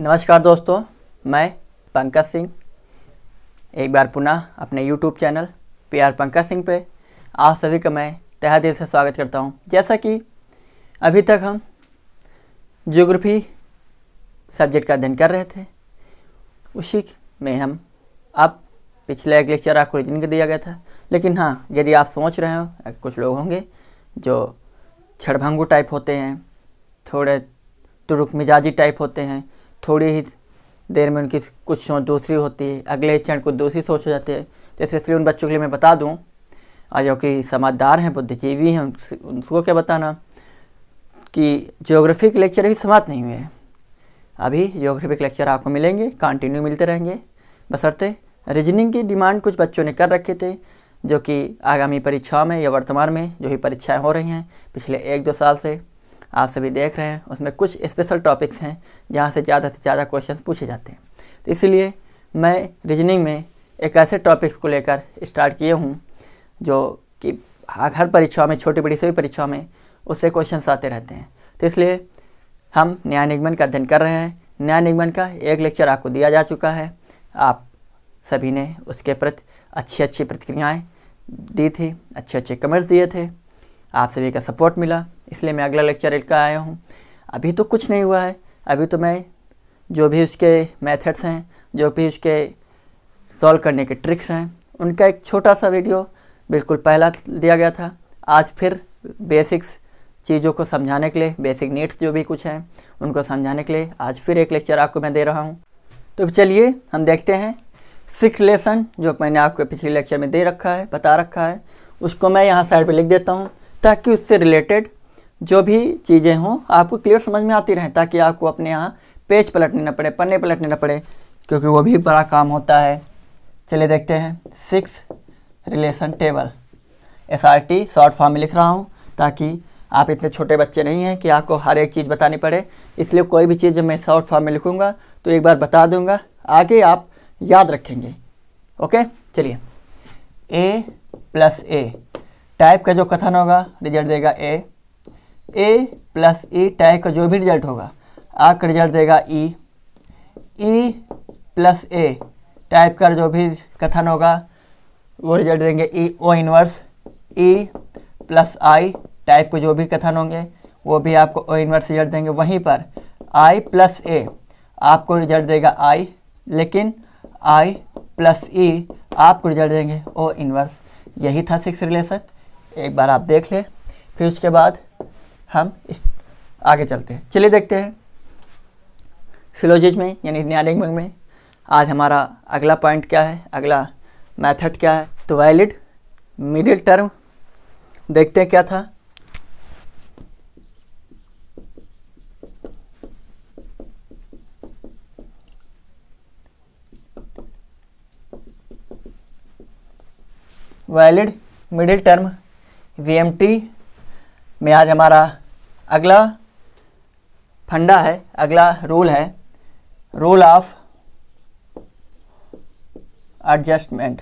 नमस्कार दोस्तों, मैं पंकज सिंह एक बार पुनः अपने YouTube channel PR Pankaj Singh पे आप सभी का मैं तहे दिल से स्वागत करता हूं। जैसा कि अभी तक हम ज्योग्राफी सब्जेक्ट का अध्ययन कर रहे थे, उसी में हम अब पिछले एक लेक्चर आपको रीजनिंग का दिया गया था। लेकिन हाँ, यदि आप सोच रहे हो, कुछ लोग होंगे जो क्षणभंगुर टाइप होते हैं, थोड़े तुरुक मिजाजी टाइप होते हैं, थोड़ी ही देर में उनकी कुछ सोच दूसरी होती है, अगले क्षण कुछ दूसरी सोच हो जाती है। जैसे इसलिए उन बच्चों के लिए मैं बता दूं, और जो कि समझदार हैं, बुद्धिजीवी हैं, उनको क्या बताना कि ज्योग्राफी के लेक्चर अभी समाप्त नहीं हुए हैं। अभी ज्योग्राफी के लेक्चर आपको मिलेंगे, कंटिन्यू मिलते रहेंगे, बशर्ते रीजनिंग की डिमांड कुछ बच्चों ने कर रखे थे, जो कि आगामी परीक्षाओं में या वर्तमान में जो ही परीक्षाएँ हो रही हैं पिछले 1-2 साल से आप सभी देख रहे हैं, उसमें कुछ स्पेशल टॉपिक्स हैं जहाँ से ज़्यादा क्वेश्चन पूछे जाते हैं। तो इसलिए मैं रीजनिंग में एक ऐसे टॉपिक्स को लेकर स्टार्ट किए हूँ जो कि हर परीक्षाओं में, छोटी बड़ी सभी परीक्षाओं में उससे क्वेश्चंस आते रहते हैं। तो इसलिए हम न्याय निगमन का अध्ययन कर रहे हैं। न्याय निगमन का एक लेक्चर आपको दिया जा चुका है, आप सभी ने उसके प्रति अच्छी प्रतिक्रियाएँ दी थी, अच्छे कमेंट्स दिए थे, आप सभी का सपोर्ट मिला, इसलिए मैं अगला लेक्चर लेकर आया हूँ। अभी तो कुछ नहीं हुआ है, अभी तो मैं जो भी उसके मेथड्स हैं, जो भी उसके सॉल्व करने के ट्रिक्स हैं, उनका एक छोटा सा वीडियो बिल्कुल पहला दिया गया था। आज फिर बेसिक्स चीज़ों को समझाने के लिए, बेसिक नीड्स जो भी कुछ हैं उनको समझाने के लिए आज फिर एक लेक्चर आपको मैं दे रहा हूँ। तो चलिए हम देखते हैं 6 लेसन जो मैंने आपको पिछले लेक्चर में दे रखा है, बता रखा है, उसको मैं यहाँ साइड पर लिख देता हूँ ताकि उससे रिलेटेड जो भी चीज़ें हों आपको क्लियर समझ में आती रहें, ताकि आपको अपने यहाँ पेज पलटने न पड़े, पन्ने पलटने न पड़े, क्योंकि वो भी बड़ा काम होता है। चलिए देखते हैं 6 relation table. SRT short form में लिख रहा हूँ ताकि आप इतने छोटे बच्चे नहीं हैं कि आपको हर एक चीज़ बतानी पड़े, इसलिए कोई भी चीज़ जब मैं शॉर्ट फॉर्म में लिखूँगा तो एक बार बता दूँगा, आगे आप याद रखेंगे। ओके, चलिए A + A टाइप का जो कथन होगा रिजल्ट देगा A + E टाइप का जो भी रिजल्ट होगा आपका रिजल्ट देगा E + A टाइप का जो भी कथन होगा वो रिजल्ट देंगे E O inverse. E + I type के जो भी कथन होंगे वो भी आपको O इनवर्स रिजल्ट देंगे। वहीं पर I + A आपको रिजल्ट देगा I, लेकिन I + E आपको रिजल्ट देंगे O इनवर्स। यही था 6 रिलेशन, एक बार आप देख लें, फिर उसके बाद हम आगे चलते हैं। चलिए देखते हैं सिलोजिज्म में यानी न्याय निगमन में आज हमारा अगला पॉइंट क्या है, अगला मेथड क्या है। तो वैलिड मिडिल टर्म देखते हैं क्या था। वैलिड मिडिल टर्म VMT में आज हमारा अगला फंडा है, अगला रूल है, rule of adjustment.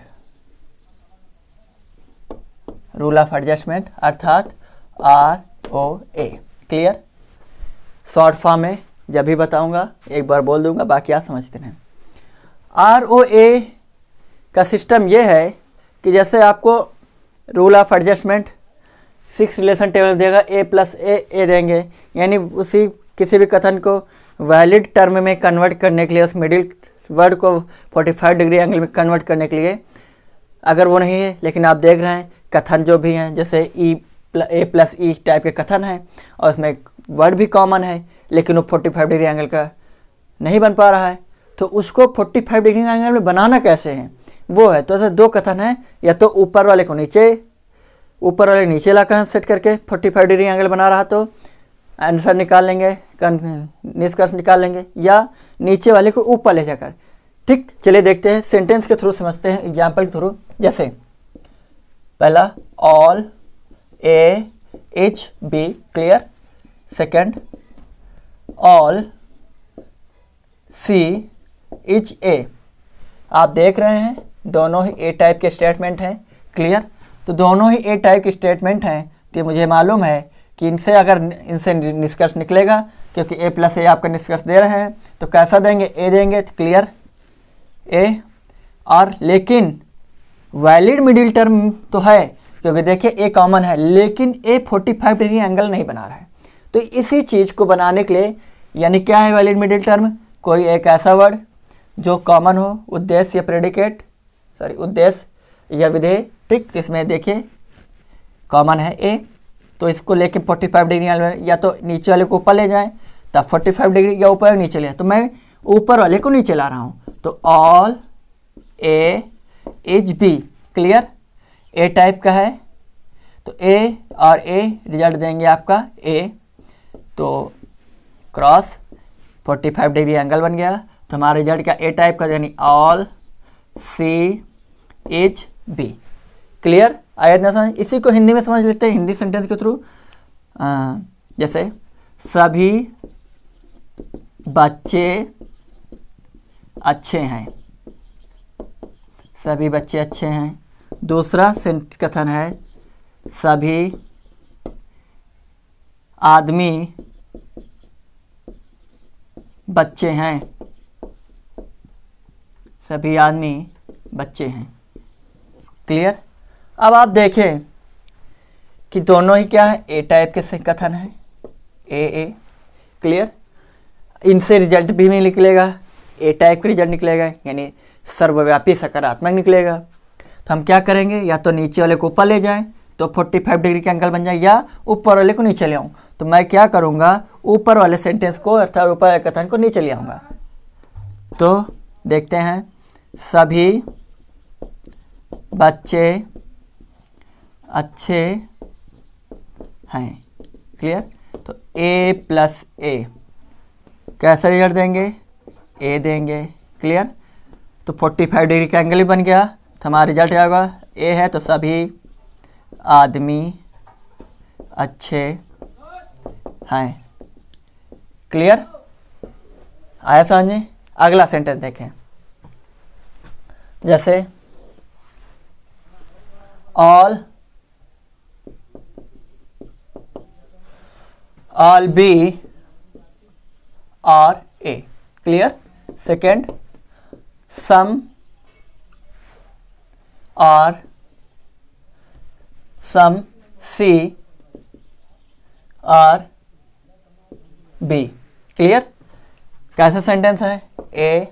Rule of adjustment अर्थात ROA। क्लियर? शॉर्ट फॉर्म में जब भी बताऊंगा एक बार बोल दूंगा, बाकी आप समझते रहें। ROA का सिस्टम यह है कि जैसे आपको rule of adjustment 6 relation table देगा, A + A देंगे, यानी उसी किसी भी कथन को वैलिड टर्म में कन्वर्ट करने के लिए, उस मिडिल वर्ड को 45 डिग्री एंगल में कन्वर्ट करने के लिए, अगर वो नहीं है, लेकिन आप देख रहे हैं कथन जो भी हैं जैसे A + E टाइप के कथन हैं और उसमें वर्ड भी कॉमन है, लेकिन वो 45 डिग्री एंगल का नहीं बन पा रहा है, तो उसको 45 डिग्री एंगल में बनाना कैसे है वो है। तो ऐसे 2 कथन हैं, या तो ऊपर वाले को ऊपर वाले नीचे लाकर सेट करके 45 डिग्री एंगल बना रहा तो आंसर निकाल लेंगे, निष्कर्ष निकाल लेंगे, या नीचे वाले को ऊपर ले जाकर। ठीक, चलिए देखते हैं, सेंटेंस के थ्रू समझते हैं, एग्जाम्पल के थ्रू। जैसे पहला all A is B, clear. Second all C is A। आप देख रहे हैं दोनों ही A टाइप के स्टेटमेंट हैं, क्लियर। तो दोनों ही A टाइप के स्टेटमेंट हैं, तो मुझे मालूम है कि इनसे निष्कर्ष निकलेगा क्योंकि ए प्लस ए आपका निष्कर्ष दे रहे हैं। तो कैसा देंगे, ए देंगे, तो क्लियर ए। और लेकिन वैलिड मिडिल टर्म तो है, क्योंकि देखिए ए कॉमन है, लेकिन ए 45 डिग्री एंगल नहीं बना रहा है। तो इसी चीज़ को बनाने के लिए, यानी क्या है वैलिड मिडिल टर्म, कोई एक ऐसा वर्ड जो कॉमन हो, उद्देश्य या प्रेडिकेट, सॉरी उद्देश्य या विधेय, ठीक। इसमें देखिए कॉमन है ए, तो इसको लेके 45 डिग्री या तो नीचे वाले को ऊपर ले जाएं तब 45 डिग्री, या ऊपर नीचे ले, तो मैं ऊपर वाले को नीचे ला रहा हूँ। तो all A is B, clear. A type का है तो ए और ए रिजल्ट देंगे आपका ए, तो क्रॉस 45 डिग्री एंगल बन गया। तो हमारा रिजल्ट का ए टाइप का, यानी all C is B, clear. आया इतना समझ। इसी को हिंदी में समझ लेते हैं, हिंदी सेंटेंस के थ्रू। जैसे सभी बच्चे अच्छे हैं, सभी बच्चे अच्छे हैं। दूसरा कथन है सभी आदमी बच्चे हैं, सभी आदमी बच्चे हैं, क्लियर। अब आप देखें कि दोनों ही क्या है, ए टाइप के कथन है, ए, क्लियर। इनसे रिजल्ट भी नहीं निकलेगा, ए टाइप का रिजल्ट निकलेगा, यानी सर्वव्यापी सकारात्मक निकलेगा। तो हम क्या करेंगे, या तो नीचे वाले को ऊपर ले जाएं तो 45 डिग्री का एंगल बन जाए, या ऊपर वाले को नीचे ले आऊँ। तो मैं क्या करूँगा, ऊपर वाले सेंटेंस को अर्थात ऊपर वाले कथन को नीचे ले आऊँगा। तो देखते हैं, सभी बच्चे अच्छे हैं, क्लियर। तो ए प्लस ए कैसा रिजल्ट देंगे, ए देंगे, क्लियर। तो 45 डिग्री का एंगल ही बन गया। तो हमारा रिजल्ट क्या होगा, ए है तो सभी आदमी अच्छे हैं, क्लियर। आया समझ में। अगला सेंटेंस देखें, जैसे ऑल बी और ए, क्लियर। सेकेंड, सम और सम सी और बी, क्लियर। कैसा सेंटेंस है, ए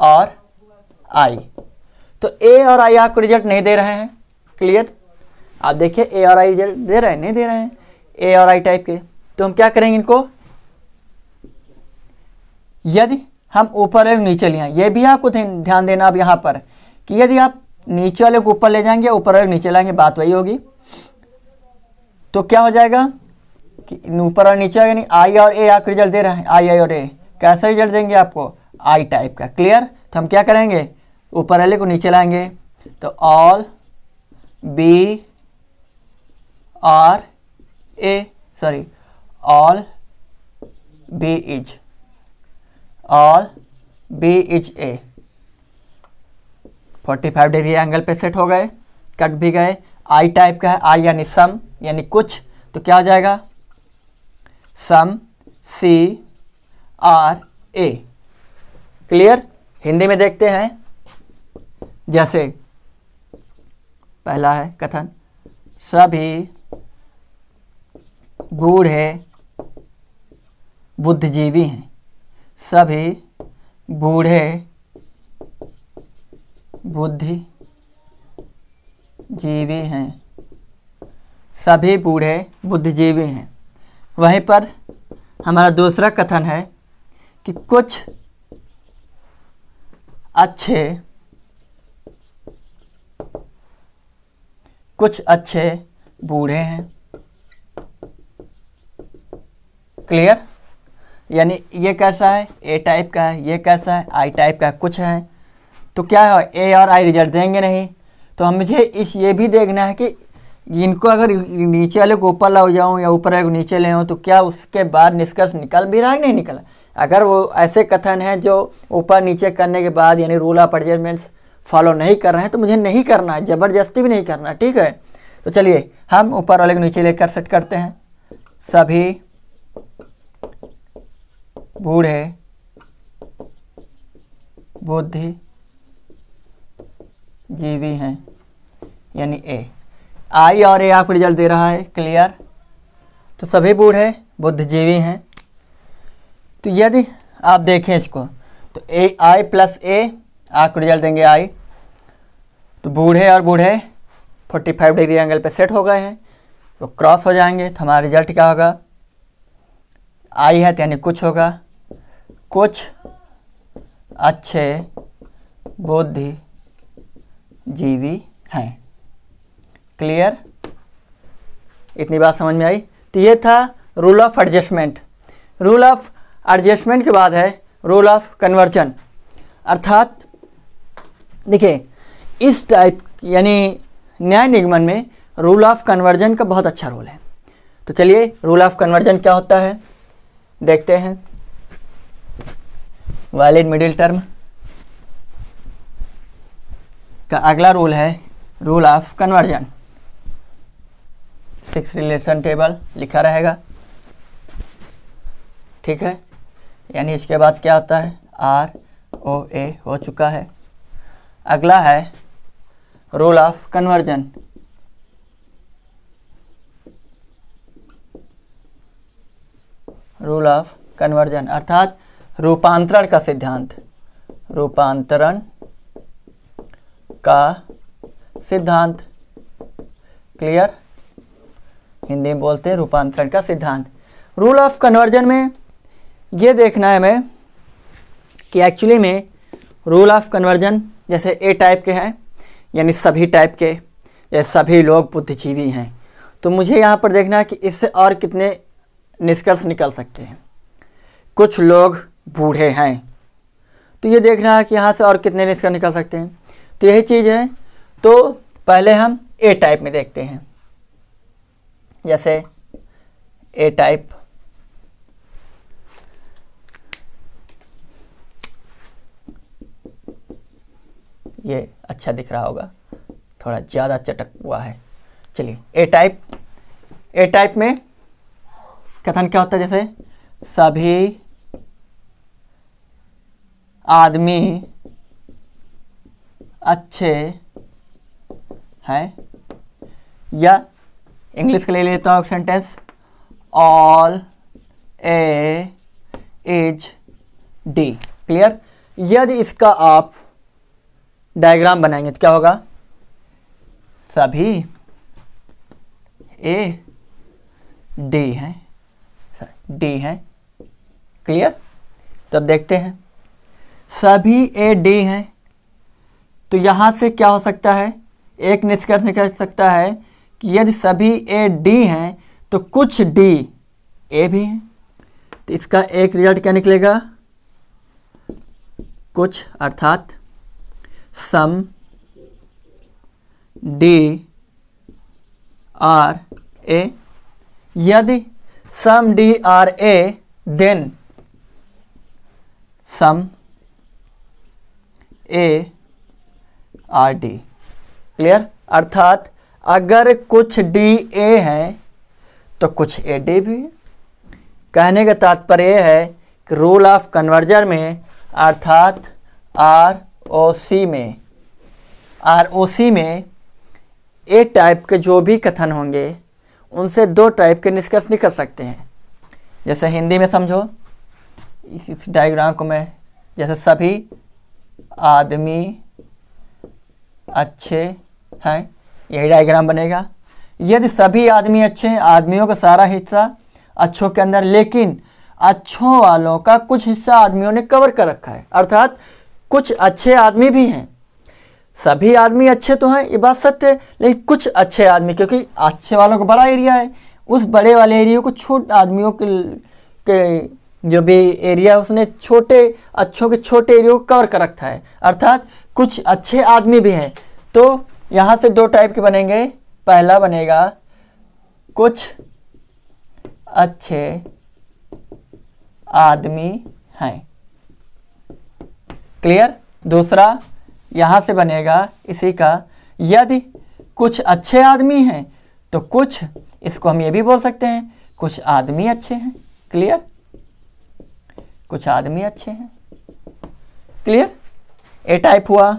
और आई। तो ए और आई आपको रिजल्ट नहीं दे रहे हैं, क्लियर। आप देखिए ए और आई रिजल्ट दे रहे हैं, नहीं दे रहे हैं, ए और आई टाइप के। तो हम क्या करेंगे, इनको यदि हम ऊपर और नीचे ले आए, ये भी आपको ध्यान देना अब यहाँ पर कि यदि आप नीचे वाले को ऊपर ले जाएंगे, ऊपर वाले को नीचे लाएंगे, बात वही होगी। तो क्या हो जाएगा कि ऊपर और नीचे, यानी आई और ए आपको रिजल्ट दे रहे हैं, आई और ए। कैसा रिजल्ट देंगे आपको, आई टाइप का, क्लियर। तो हम क्या करेंगे, ऊपर वाले को नीचे लाएंगे। तो ऑल बी और A, sorry all B is, all B is A. 45 degree angle पे सेट हो गए, कट भी गए। आई टाइप का है, आई यानी सम, यानी कुछ। तो क्या हो जाएगा, सम C R A, clear. Hindi में देखते हैं, जैसे पहला है कथन, सभी बूढ़े बुद्धिजीवी हैं, सभी बूढ़े बुद्धिजीवी हैं, सभी बूढ़े बुद्धिजीवी हैं। वहीं पर हमारा दूसरा कथन है कि कुछ अच्छे बूढ़े हैं, क्लियर। यानी ये कैसा है, ए टाइप का है, ये कैसा है, आई टाइप का, कुछ है। तो क्या है, ए और आई रिजल्ट देंगे नहीं। तो मुझे ये भी देखना है कि इनको अगर नीचे वाले को ऊपर ला जाऊँ या ऊपर वाले को नीचे ले आऊँ, तो क्या उसके बाद निष्कर्ष निकल भी रहा है, नहीं निकला। अगर वो ऐसे कथन है जो ऊपर नीचे करने के बाद यानी रूल ऑफ एडजस्टमेंट्स फॉलो नहीं कर रहे हैं, तो मुझे नहीं करना है, ज़बरदस्ती भी नहीं करना, ठीक है। तो चलिए हम ऊपर वाले को नीचे लेकर सेट करते हैं, सभी बूढ़े बुद्धिजीवी हैं, यानी ए। आई और ए आपको रिजल्ट दे रहा है, क्लियर। तो सभी बूढ़े बुद्धिजीवी हैं। तो यदि आप देखें इसको तो ए आई प्लस ए आपको रिजल्ट देंगे आई। तो बूढ़े और बूढ़े 45 डिग्री एंगल पे सेट हो गए हैं, तो क्रॉस हो जाएंगे। तो हमारा रिजल्ट क्या होगा, आई है तो यानी कुछ होगा, कुछ अच्छे बुद्धिजीवी हैं, क्लियर। इतनी बात समझ में आई। तो ये था rule of adjustment. Rule of adjustment के बाद है रूल ऑफ कन्वर्जन। अर्थात देखिए इस टाइप यानी न्याय निगमन में रूल ऑफ कन्वर्जन का बहुत अच्छा रोल है। तो चलिए रूल ऑफ कन्वर्जन क्या होता है देखते हैं। वैलिड मिडिल टर्म का अगला रूल है rule of conversion. 6 relation table लिखा रहेगा, ठीक है। यानी इसके बाद क्या होता है, आर ओ ए हो चुका है। अगला है rule of conversion. Rule of conversion अर्थात रूपांतरण का सिद्धांत। रूपांतरण का सिद्धांत, क्लियर। हिंदी में बोलते हैं रूपांतरण का सिद्धांत। रूल ऑफ कन्वर्जन में ये देखना है हमें कि एक्चुअली में रूल ऑफ कन्वर्जन जैसे ए टाइप के हैं, यानी सभी टाइप के, जैसे सभी लोग बुद्धिजीवी हैं। तो मुझे यहाँ पर देखना है कि इससे और कितने निष्कर्ष निकल सकते हैं। कुछ लोग बूढ़े हैं, तो ये देखना है कि यहाँ से और कितने निष्कर्ष निकल सकते हैं। तो यही चीज़ है। तो पहले हम ए टाइप में देखते हैं। जैसे ए टाइप, ये अच्छा दिख रहा होगा, थोड़ा ज़्यादा चटक हुआ है। चलिए ए टाइप। ए टाइप में कथन क्या होता है, जैसे सभी आदमी अच्छे हैं, या इंग्लिश के लिए लेता हूँ sentence, all A is D, clear. यदि इसका आप डायग्राम बनाएंगे तो क्या होगा, सभी ए डी है, डी है, क्लियर। तब देखते हैं सभी ए डी हैं। तो यहाँ से क्या हो सकता है, एक निष्कर्ष निकल सकता है कि यदि सभी ए डी हैं तो कुछ डी ए भी हैं। तो इसका एक रिजल्ट क्या निकलेगा, कुछ अर्थात सम डी आर ए। यदि some D are A then some A are D, clear. अर्थात अगर कुछ डी ए है तो कुछ ए डी भी है। कहने का तात्पर्य यह है कि रूल ऑफ कन्वर्जन में अर्थात आर ओ सी में ए टाइप के जो भी कथन होंगे उनसे दो टाइप के निष्कर्ष निकल सकते हैं। जैसे हिंदी में समझो, इस डायग्राम को मैं, जैसे सभी आदमी अच्छे हैं, यही डायग्राम बनेगा। यदि सभी आदमी अच्छे हैं, आदमियों का सारा हिस्सा अच्छों के अंदर, लेकिन अच्छों वालों का कुछ हिस्सा आदमियों ने कवर कर रखा है, अर्थात कुछ अच्छे आदमी भी हैं। सभी आदमी अच्छे तो हैं, ये बात सत्य है, लेकिन कुछ अच्छे आदमी, क्योंकि अच्छे वालों का बड़ा एरिया है, उस बड़े वाले एरिया को छोटे आदमियों के जो भी एरिया है उसने छोटे अच्छों के छोटे एरिया को कवर कर रखा है, अर्थात कुछ अच्छे आदमी भी हैं। तो यहाँ से दो टाइप के बनेंगे। पहला बनेगा कुछ अच्छे आदमी हैं, क्लियर। दूसरा यहाँ से बनेगा इसी का, यदि कुछ अच्छे आदमी हैं तो कुछ, इसको हम ये भी बोल सकते हैं, कुछ आदमी अच्छे हैं, क्लियर। कुछ आदमी अच्छे हैं। क्लियर? ए टाइप हुआ,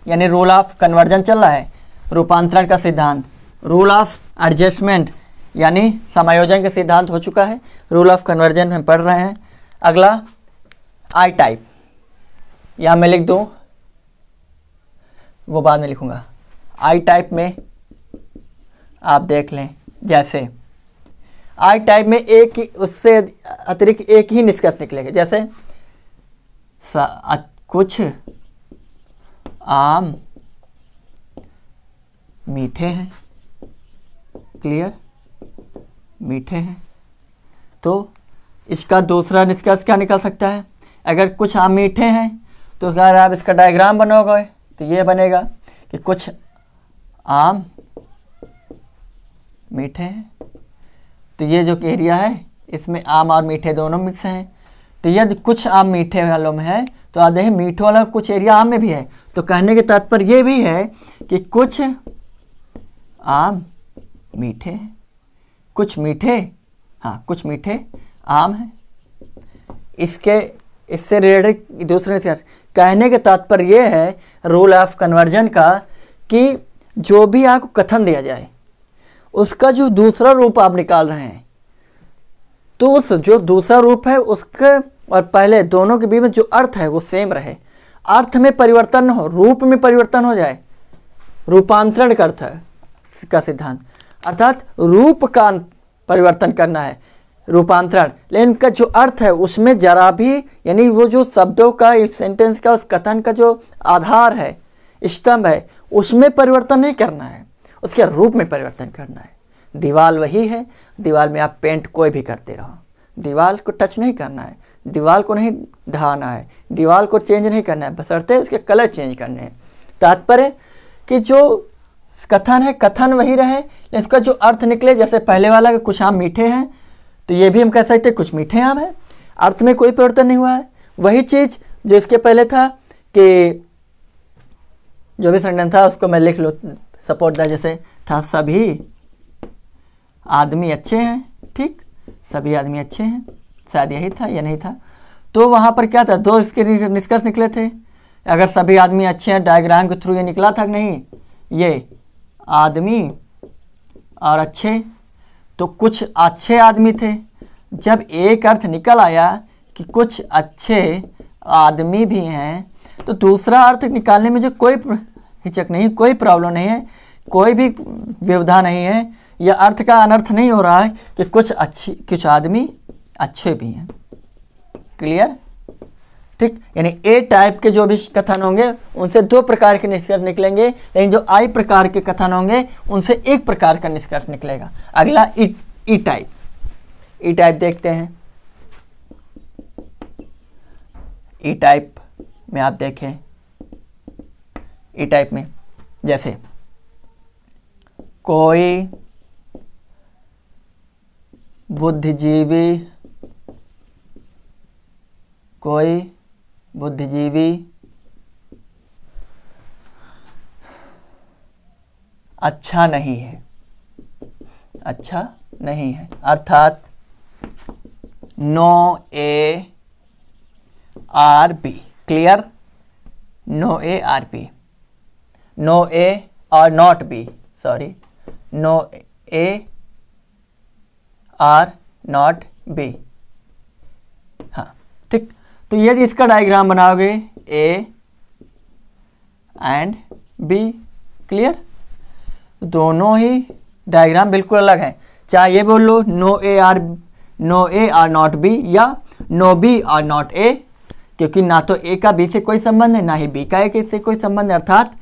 यानी रूल ऑफ कन्वर्जन चल रहा है, रूपांतरण का सिद्धांत। रूल ऑफ एडजस्टमेंट यानी समायोजन का सिद्धांत हो चुका है। रूल ऑफ कन्वर्जन हम पढ़ रहे हैं। अगला आई टाइप, या मैं लिख दूं, वो बाद में लिखूंगा। आई टाइप में आप देख लें, जैसे आई टाइप में एक ही, उससे अतिरिक्त एक ही निष्कर्ष निकलेगा। जैसे कुछ आम मीठे हैं। क्लियर? मीठे हैं। तो इसका दूसरा निष्कर्ष क्या निकल सकता है? अगर कुछ आम मीठे हैं तो अगर आप इसका डायग्राम बनाओगे तो ये बनेगा कि कुछ आम मीठे हैं। तो ये जो एरिया है इसमें आम और मीठे दोनों मिक्स हैं। तो यदि कुछ आम मीठे वालों में है तो आप देखें मीठे वाला कुछ एरिया आम में भी है। तो कहने के तात्पर्य ये भी है कि कुछ आम मीठे हैं, कुछ मीठे, हाँ कुछ मीठे आम हैं। इससे रिलेटेड दूसरे से कहने के तात्पर्य ये है रूल ऑफ कन्वर्जन का कि जो भी आपको कथन दिया जाए उसका जो दूसरा रूप आप निकाल रहे हैं, तो उस जो दूसरा रूप है उसके और पहले दोनों के बीच में जो अर्थ है वो सेम रहे। अर्थ में परिवर्तन न हो, रूप में परिवर्तन हो जाए। रूपांतरण का अर्थ का सिद्धांत, अर्थात रूप का परिवर्तन करना है, रूपांतरण। लेकिन उनका जो अर्थ है उसमें जरा भी, यानी वो जो शब्दों का, इस सेंटेंस का, उस कथन का जो आधार है, स्तंभ है, उसमें परिवर्तन नहीं करना है, उसके रूप में परिवर्तन करना है। दीवार वही है, दीवार में आप पेंट कोई भी करते रहो, दीवार को टच नहीं करना है, दीवार को नहीं ढहाना है, दीवार को चेंज नहीं करना है, बशर्ते उसके कलर चेंज करने हैं। तात्पर्य कि जो कथन है कथन वही रहे, लेकिन इसका जो अर्थ निकले, जैसे पहले वाला कि कुछ आम मीठे हैं, तो ये भी हम कह सकते हैं कुछ मीठे आम हैं। अर्थ में कोई परिवर्तन नहीं हुआ है। वही चीज़ जो इसके पहले था कि जो भी सेंटेंस था उसको मैं लिख लो, सपोर्ट दा, जैसे था सभी आदमी अच्छे हैं। ठीक, सभी आदमी अच्छे हैं, शायद यही था या नहीं था। तो वहाँ पर क्या था, दो इसके निष्कर्ष निकले थे। अगर सभी आदमी अच्छे हैं, डायग्राम के थ्रू ये निकला था कि नहीं, ये आदमी और अच्छे, तो कुछ अच्छे आदमी थे। जब एक अर्थ निकल आया कि कुछ अच्छे आदमी भी हैं, तो दूसरा अर्थ निकालने में जो कोई हिचक नहीं, कोई प्रॉब्लम नहीं है, कोई भी विवधा नहीं है। यह अर्थ का अनर्थ नहीं हो रहा है कि कुछ आदमी अच्छे भी हैं। क्लियर? ठीक, यानी ए टाइप के जो भी कथन होंगे उनसे दो प्रकार के निष्कर्ष निकलेंगे, लेकिन जो आई प्रकार के कथन होंगे उनसे एक प्रकार का निष्कर्ष निकलेगा। अगला ई टाइप। ई टाइप देखते हैं। ई टाइप में आप देखें, ई टाइप में जैसे कोई बुद्धिजीवी अच्छा नहीं है, अच्छा नहीं है, अर्थात no A are B. Clear? No A are B, no A और not B, sorry, no A are not B. हाँ ठीक, तो यदि इसका डायग्राम बनाओगे ए एंड बी, क्लियर, दोनों ही डायग्राम बिल्कुल अलग हैं। चाहे ये बोल लो no A are not B या no B are not A, क्योंकि ना तो ए का बी से कोई संबंध है, ना ही बी का ए से कोई संबंध है। अर्थात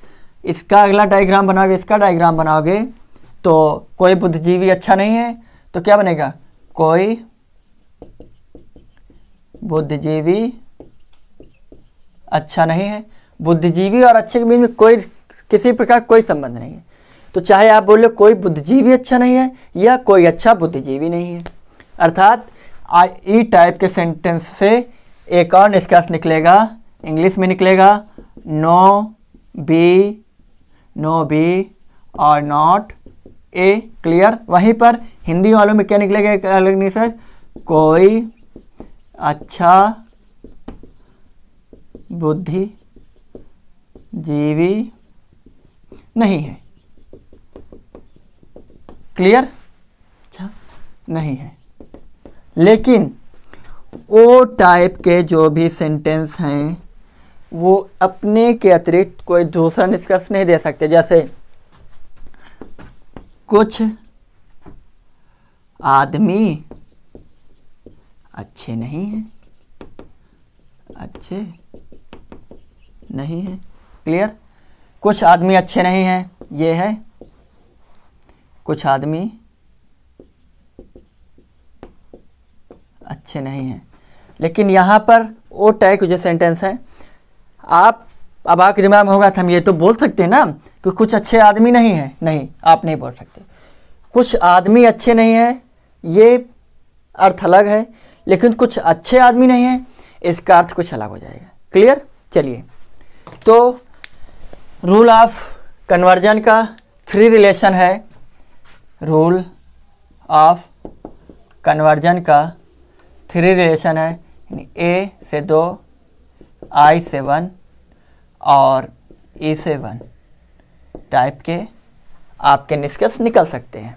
इसका अगला डायग्राम बनाओगे, इसका डायग्राम बनाओगे तो कोई बुद्धिजीवी अच्छा नहीं है, तो क्या बनेगा, कोई बुद्धिजीवी अच्छा नहीं है। बुद्धिजीवी और अच्छे के बीच में कोई किसी प्रकार कोई संबंध नहीं है। तो चाहे आप बोलो कोई बुद्धिजीवी अच्छा नहीं है या कोई अच्छा बुद्धिजीवी नहीं है। अर्थात ई टाइप के सेंटेंस से एक और निष्कर्ष निकलेगा, इंग्लिश में निकलेगा नो बी और नॉट ए। क्लियर? वहीं पर हिंदी वालों में क्या निकलेगा, एक अलग निष्कर्ष, कोई अच्छा बुद्धिजीवी नहीं है। क्लियर? अच्छा, नहीं है। लेकिन ओ टाइप के जो भी सेंटेंस हैं वो अपने के अतिरिक्त कोई दूसरा निष्कर्ष नहीं दे सकते। जैसे कुछ आदमी अच्छे नहीं हैं, अच्छे नहीं हैं। क्लियर? कुछ आदमी अच्छे नहीं हैं, ये है कुछ आदमी अच्छे नहीं हैं। लेकिन यहाँ पर ओ टाइप के जो सेंटेंस है, अब आपके दिमाग में होगा तो हम ये तो बोल सकते हैं ना कि कुछ अच्छे आदमी नहीं हैं। नहीं, आप नहीं बोल सकते। कुछ आदमी अच्छे नहीं हैं ये अर्थ अलग है, लेकिन कुछ अच्छे आदमी नहीं हैं इसका अर्थ कुछ अलग हो जाएगा। क्लियर? चलिए, तो रूल ऑफ कन्वर्जन का 3 रिलेशन है। रूल ऑफ कन्वर्जन का 3 रिलेशन है, ए से 2, आई से 1 और ई से 1 टाइप के आपके निष्कर्ष निकल सकते हैं।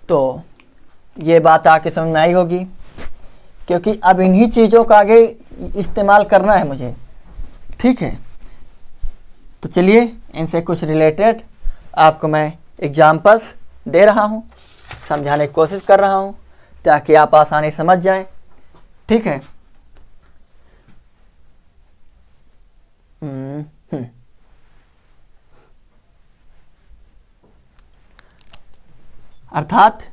तो ये बात आके समझ में आई होगी, क्योंकि अब इन्हीं चीज़ों का आगे इस्तेमाल करना है मुझे। ठीक है, तो चलिए इनसे कुछ रिलेटेड आपको मैं एग्जाम्पल्स दे रहा हूँ, समझाने की कोशिश कर रहा हूँ ताकि आप आसानी समझ जाएं। ठीक है? अर्थात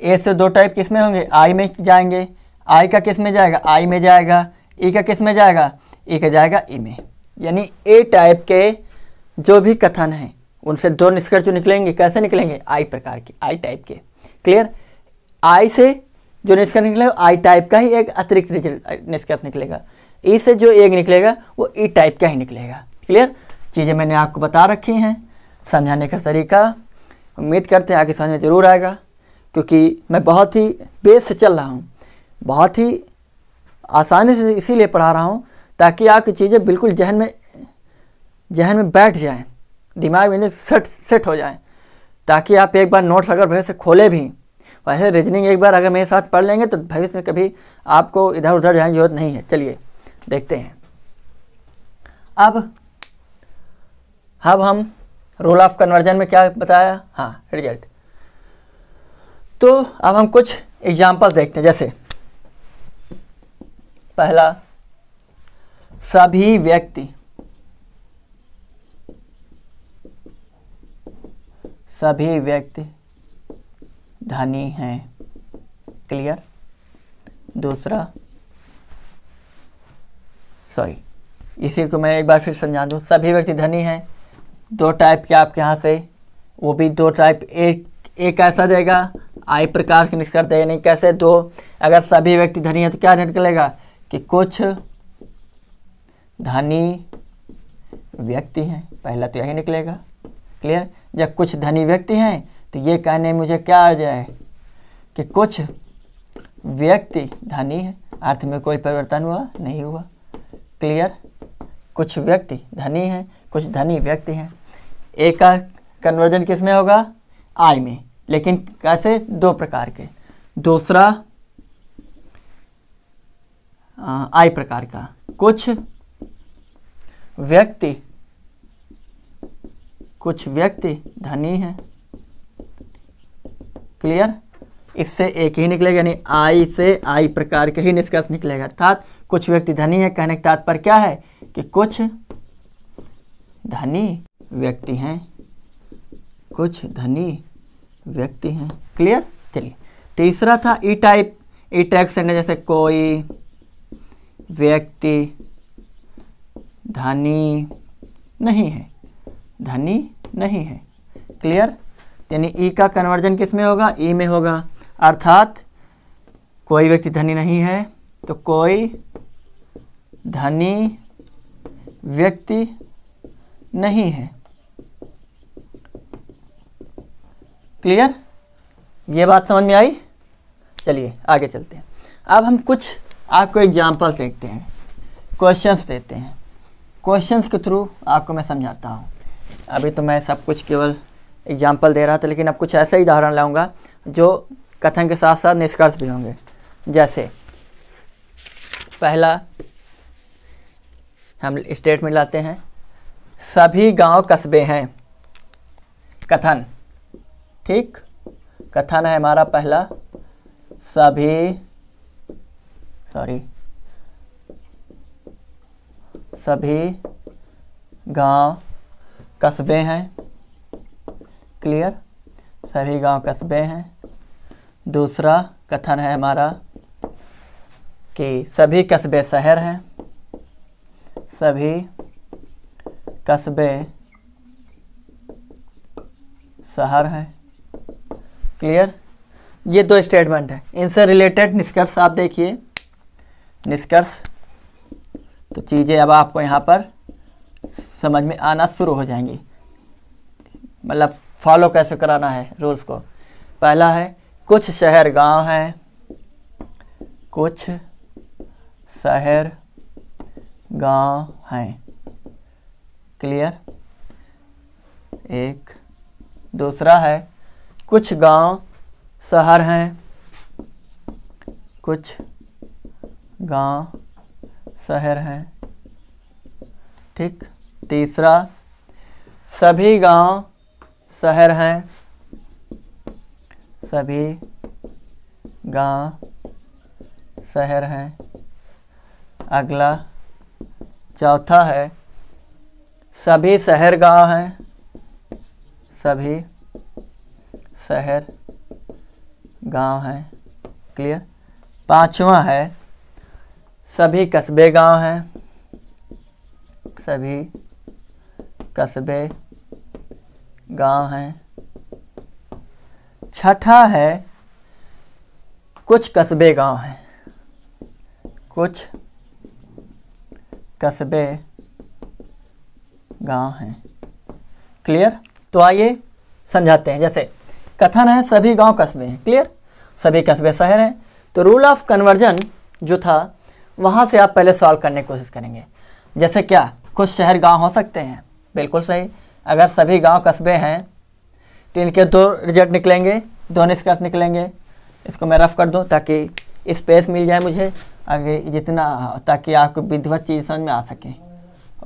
ए से 2 टाइप किस में होंगे? आई में जाएंगे। आई का किस में जाएगा? आई में जाएगा। ई का किस में जाएगा? ई का जाएगा ई में। यानी ए टाइप के जो भी कथन हैं उनसे 2 निष्कर्ष जो निकलेंगे, कैसे निकलेंगे? आई प्रकार के, आई टाइप के। क्लियर? आई से जो निष्कर्ष निकलेगा आई टाइप का ही एक अतिरिक्त निष्कर्ष निकलेगा। ई से जो एक निकलेगा वो ई टाइप का ही निकलेगा। क्लियर? चीज़ें मैंने आपको बता रखी हैं, समझाने का तरीका उम्मीद करते हैं आगे समझ में ज़रूर आएगा, क्योंकि मैं बहुत ही बेस से चल रहा हूँ, बहुत ही आसानी से इसीलिए पढ़ा रहा हूँ ताकि आपकी चीज़ें बिल्कुल जहन में बैठ जाएं, दिमाग में सेट हो जाएं, ताकि आप एक बार नोट्स अगर भविष्य से खोले भी, वैसे रीजनिंग एक बार अगर मेरे साथ पढ़ लेंगे तो भविष्य में कभी आपको इधर उधर जाने की जरूरत नहीं है। चलिए देखते हैं। अब हम रूल ऑफ कन्वर्जन में क्या बताया? हाँ, रिजल्ट। तो अब हम कुछ एग्जाम्पल देखते हैं। जैसे पहला, सभी व्यक्ति धनी हैं। क्लियर? दूसरा, सॉरी, इसी को मैं एक बार फिर समझा दूँ। सभी व्यक्ति धनी हैं, 2 टाइप के आपके यहाँ से, वो भी 2 टाइप। एक ऐसा देगा आई प्रकार के निष्कर्ष देगा, नहीं कैसे? 2, अगर सभी व्यक्ति धनी हैं तो क्या निकलेगा कि कुछ धनी व्यक्ति हैं। पहला तो यही निकलेगा। क्लियर? जब कुछ धनी व्यक्ति हैं तो ये कहने में मुझे क्या आ जाए कि कुछ व्यक्ति धनी है, अर्थ में कोई परिवर्तन हुआ नहीं हुआ। क्लियर? कुछ व्यक्ति धनी हैं, कुछ धनी व्यक्ति हैं। एक का कन्वर्जन किस में होगा? आई में, लेकिन कैसे? 2 प्रकार के। दूसरा आई प्रकार का, कुछ व्यक्ति धनी हैं। क्लियर? इससे एक ही निकलेगा, यानी आई से आई प्रकार के ही निष्कर्ष निकलेगा। अर्थात कुछ व्यक्ति धनी है कहने का तात्पर्य क्या है कि कुछ धनी व्यक्ति हैं, कुछ धनी व्यक्ति हैं। क्लियर? चलिए, तीसरा था ई टाइप। ई टाइप से जैसे कोई व्यक्ति धनी नहीं है, धनी नहीं है। क्लियर? यानी ई का कन्वर्जन किस में होगा? ई में होगा। अर्थात कोई व्यक्ति धनी नहीं है तो कोई धनी व्यक्ति नहीं है। क्लियर? ये बात समझ में आई? चलिए आगे चलते हैं। अब हम कुछ आपको एग्जाम्पल्स देखते हैं, क्वेश्चंस देते हैं, क्वेश्चंस के थ्रू आपको मैं समझाता हूँ। अभी तो मैं सब कुछ केवल एग्जाम्पल दे रहा था, लेकिन अब कुछ ऐसा ही उदाहरण लाऊंगा जो कथन के साथ साथ निष्कर्ष भी होंगे। जैसे पहला हम स्टेटमेंट लाते हैं, सभी गांव कस्बे हैं। कथन, ठीक, कथन है हमारा पहला, सभी गांव कस्बे हैं। क्लियर, सभी गांव कस्बे हैं। दूसरा कथन है हमारा कि सभी कस्बे शहर हैं। सभी कस्बे शहर हैं। क्लियर, ये दो स्टेटमेंट हैं। इनसे रिलेटेड निष्कर्ष आप देखिए। निष्कर्ष तो चीज़ें अब आपको यहाँ पर समझ में आना शुरू हो जाएंगी, मतलब फॉलो कैसे कराना है रूल्स को। पहला है, कुछ शहर गांव हैं। कुछ शहर गांव हैं। क्लियर, एक। दूसरा है, कुछ गांव शहर हैं। कुछ गांव शहर हैं। ठीक। तीसरा, सभी गांव शहर हैं। सभी गांव शहर हैं। अगला चौथा है, सभी शहर गांव हैं। सभी शहर गांव हैं। क्लियर। पांचवा है, सभी कस्बे गांव हैं। सभी कस्बे गांव हैं। छठा है, कुछ कस्बे गांव हैं। कुछ कस्बे गांव हैं। क्लियर। तो आइए समझाते हैं। जैसे कथन है, सभी गांव कस्बे हैं। क्लियर, सभी कस्बे शहर हैं। तो रूल ऑफ कन्वर्जन जो था वहाँ से आप पहले सॉल्व करने की कोशिश करेंगे। जैसे क्या, कुछ शहर गांव हो सकते हैं, बिल्कुल सही। अगर सभी गांव कस्बे हैं तो इनके दो रिजल्ट निकलेंगे, दो निष्कर्ष निकलेंगे। इसको मैं रफ कर दूं ताकि स्पेस मिल जाए मुझे आगे जितना, ताकि आपको विधिवत चीज़ समझ में आ सके।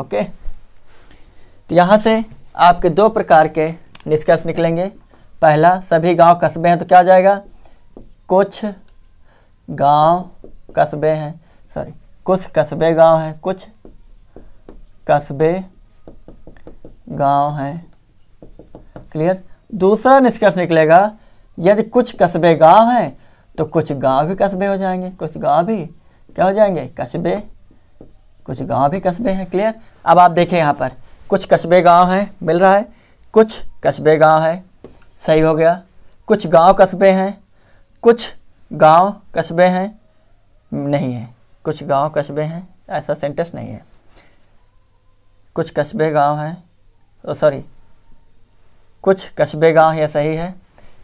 ओके, तो यहाँ से आपके दो प्रकार के निष्कर्ष निकलेंगे। पहला, सभी गांव कस्बे हैं, तो क्या आ जाएगा, कुछ गांव कस्बे हैं, कुछ कस्बे गांव हैं। कुछ कस्बे गांव हैं। क्लियर। दूसरा निष्कर्ष निकलेगा, यदि कुछ कस्बे गांव हैं तो कुछ गांव भी कस्बे हो जाएंगे। कुछ गांव भी क्या हो जाएंगे, कस्बे। कुछ गांव भी कस्बे हैं। क्लियर। अब आप देखें यहाँ पर कुछ कस्बे गांव हैं मिल रहा है, कुछ कस्बे गांव है, सही हो गया। कुछ गांव कस्बे हैं, कुछ गांव कस्बे हैं, नहीं है। कुछ गांव कस्बे हैं, ऐसा सेंटेंस नहीं है। कुछ कस्बे गांव हैं, कुछ कस्बे गांव, ये सही है।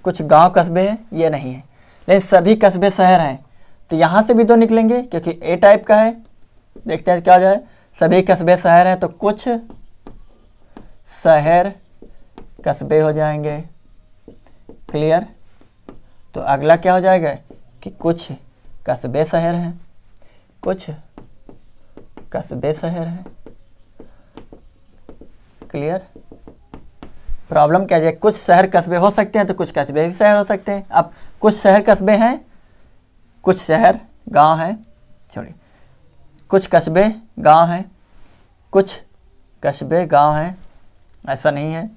कुछ गांव कस्बे हैं, ये नहीं है। लेकिन सभी कस्बे शहर हैं, तो यहाँ से भी दो निकलेंगे क्योंकि ए टाइप का है। देखते हैं क्या हो जाए। सभी कस्बे शहर हैं तो कुछ शहर कस्बे हो जाएंगे। क्लियर। तो अगला क्या हो जाएगा कि कुछ कस्बे शहर हैं। कुछ कस्बे शहर हैं। क्लियर। प्रॉब्लम क्या है, कुछ शहर कस्बे हो सकते हैं तो कुछ कस्बे भी शहर हो सकते हैं। अब कुछ शहर कस्बे हैं, कुछ शहर गांव हैं, कुछ कस्बे गांव हैं, कुछ कस्बे गांव हैं, ऐसा नहीं है।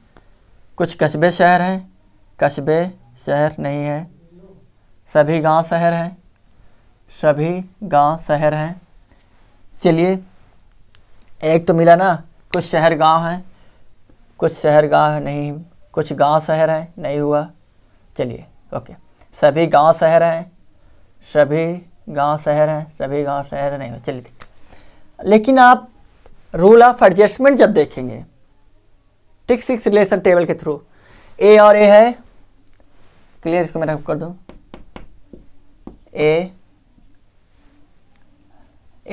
कुछ कस्बे शहर हैं, कस्बे शहर नहीं है। सभी गांव शहर हैं, सभी गांव शहर हैं। चलिए, एक तो मिला ना, कुछ शहर गांव हैं, कुछ शहर गांव नहीं, कुछ गांव शहर हैं, नहीं हुआ। चलिए, ओके। सभी गांव शहर हैं, सभी गांव शहर हैं, सभी गांव शहर नहीं हुआ। चलिए, लेकिन आप रूल ऑफ एडजस्टमेंट जब देखेंगे, टिक सिक्स रिलेशन टेबल के थ्रू, ए और ए है। क्लियर, इसको मैं रफ कर दूं। ए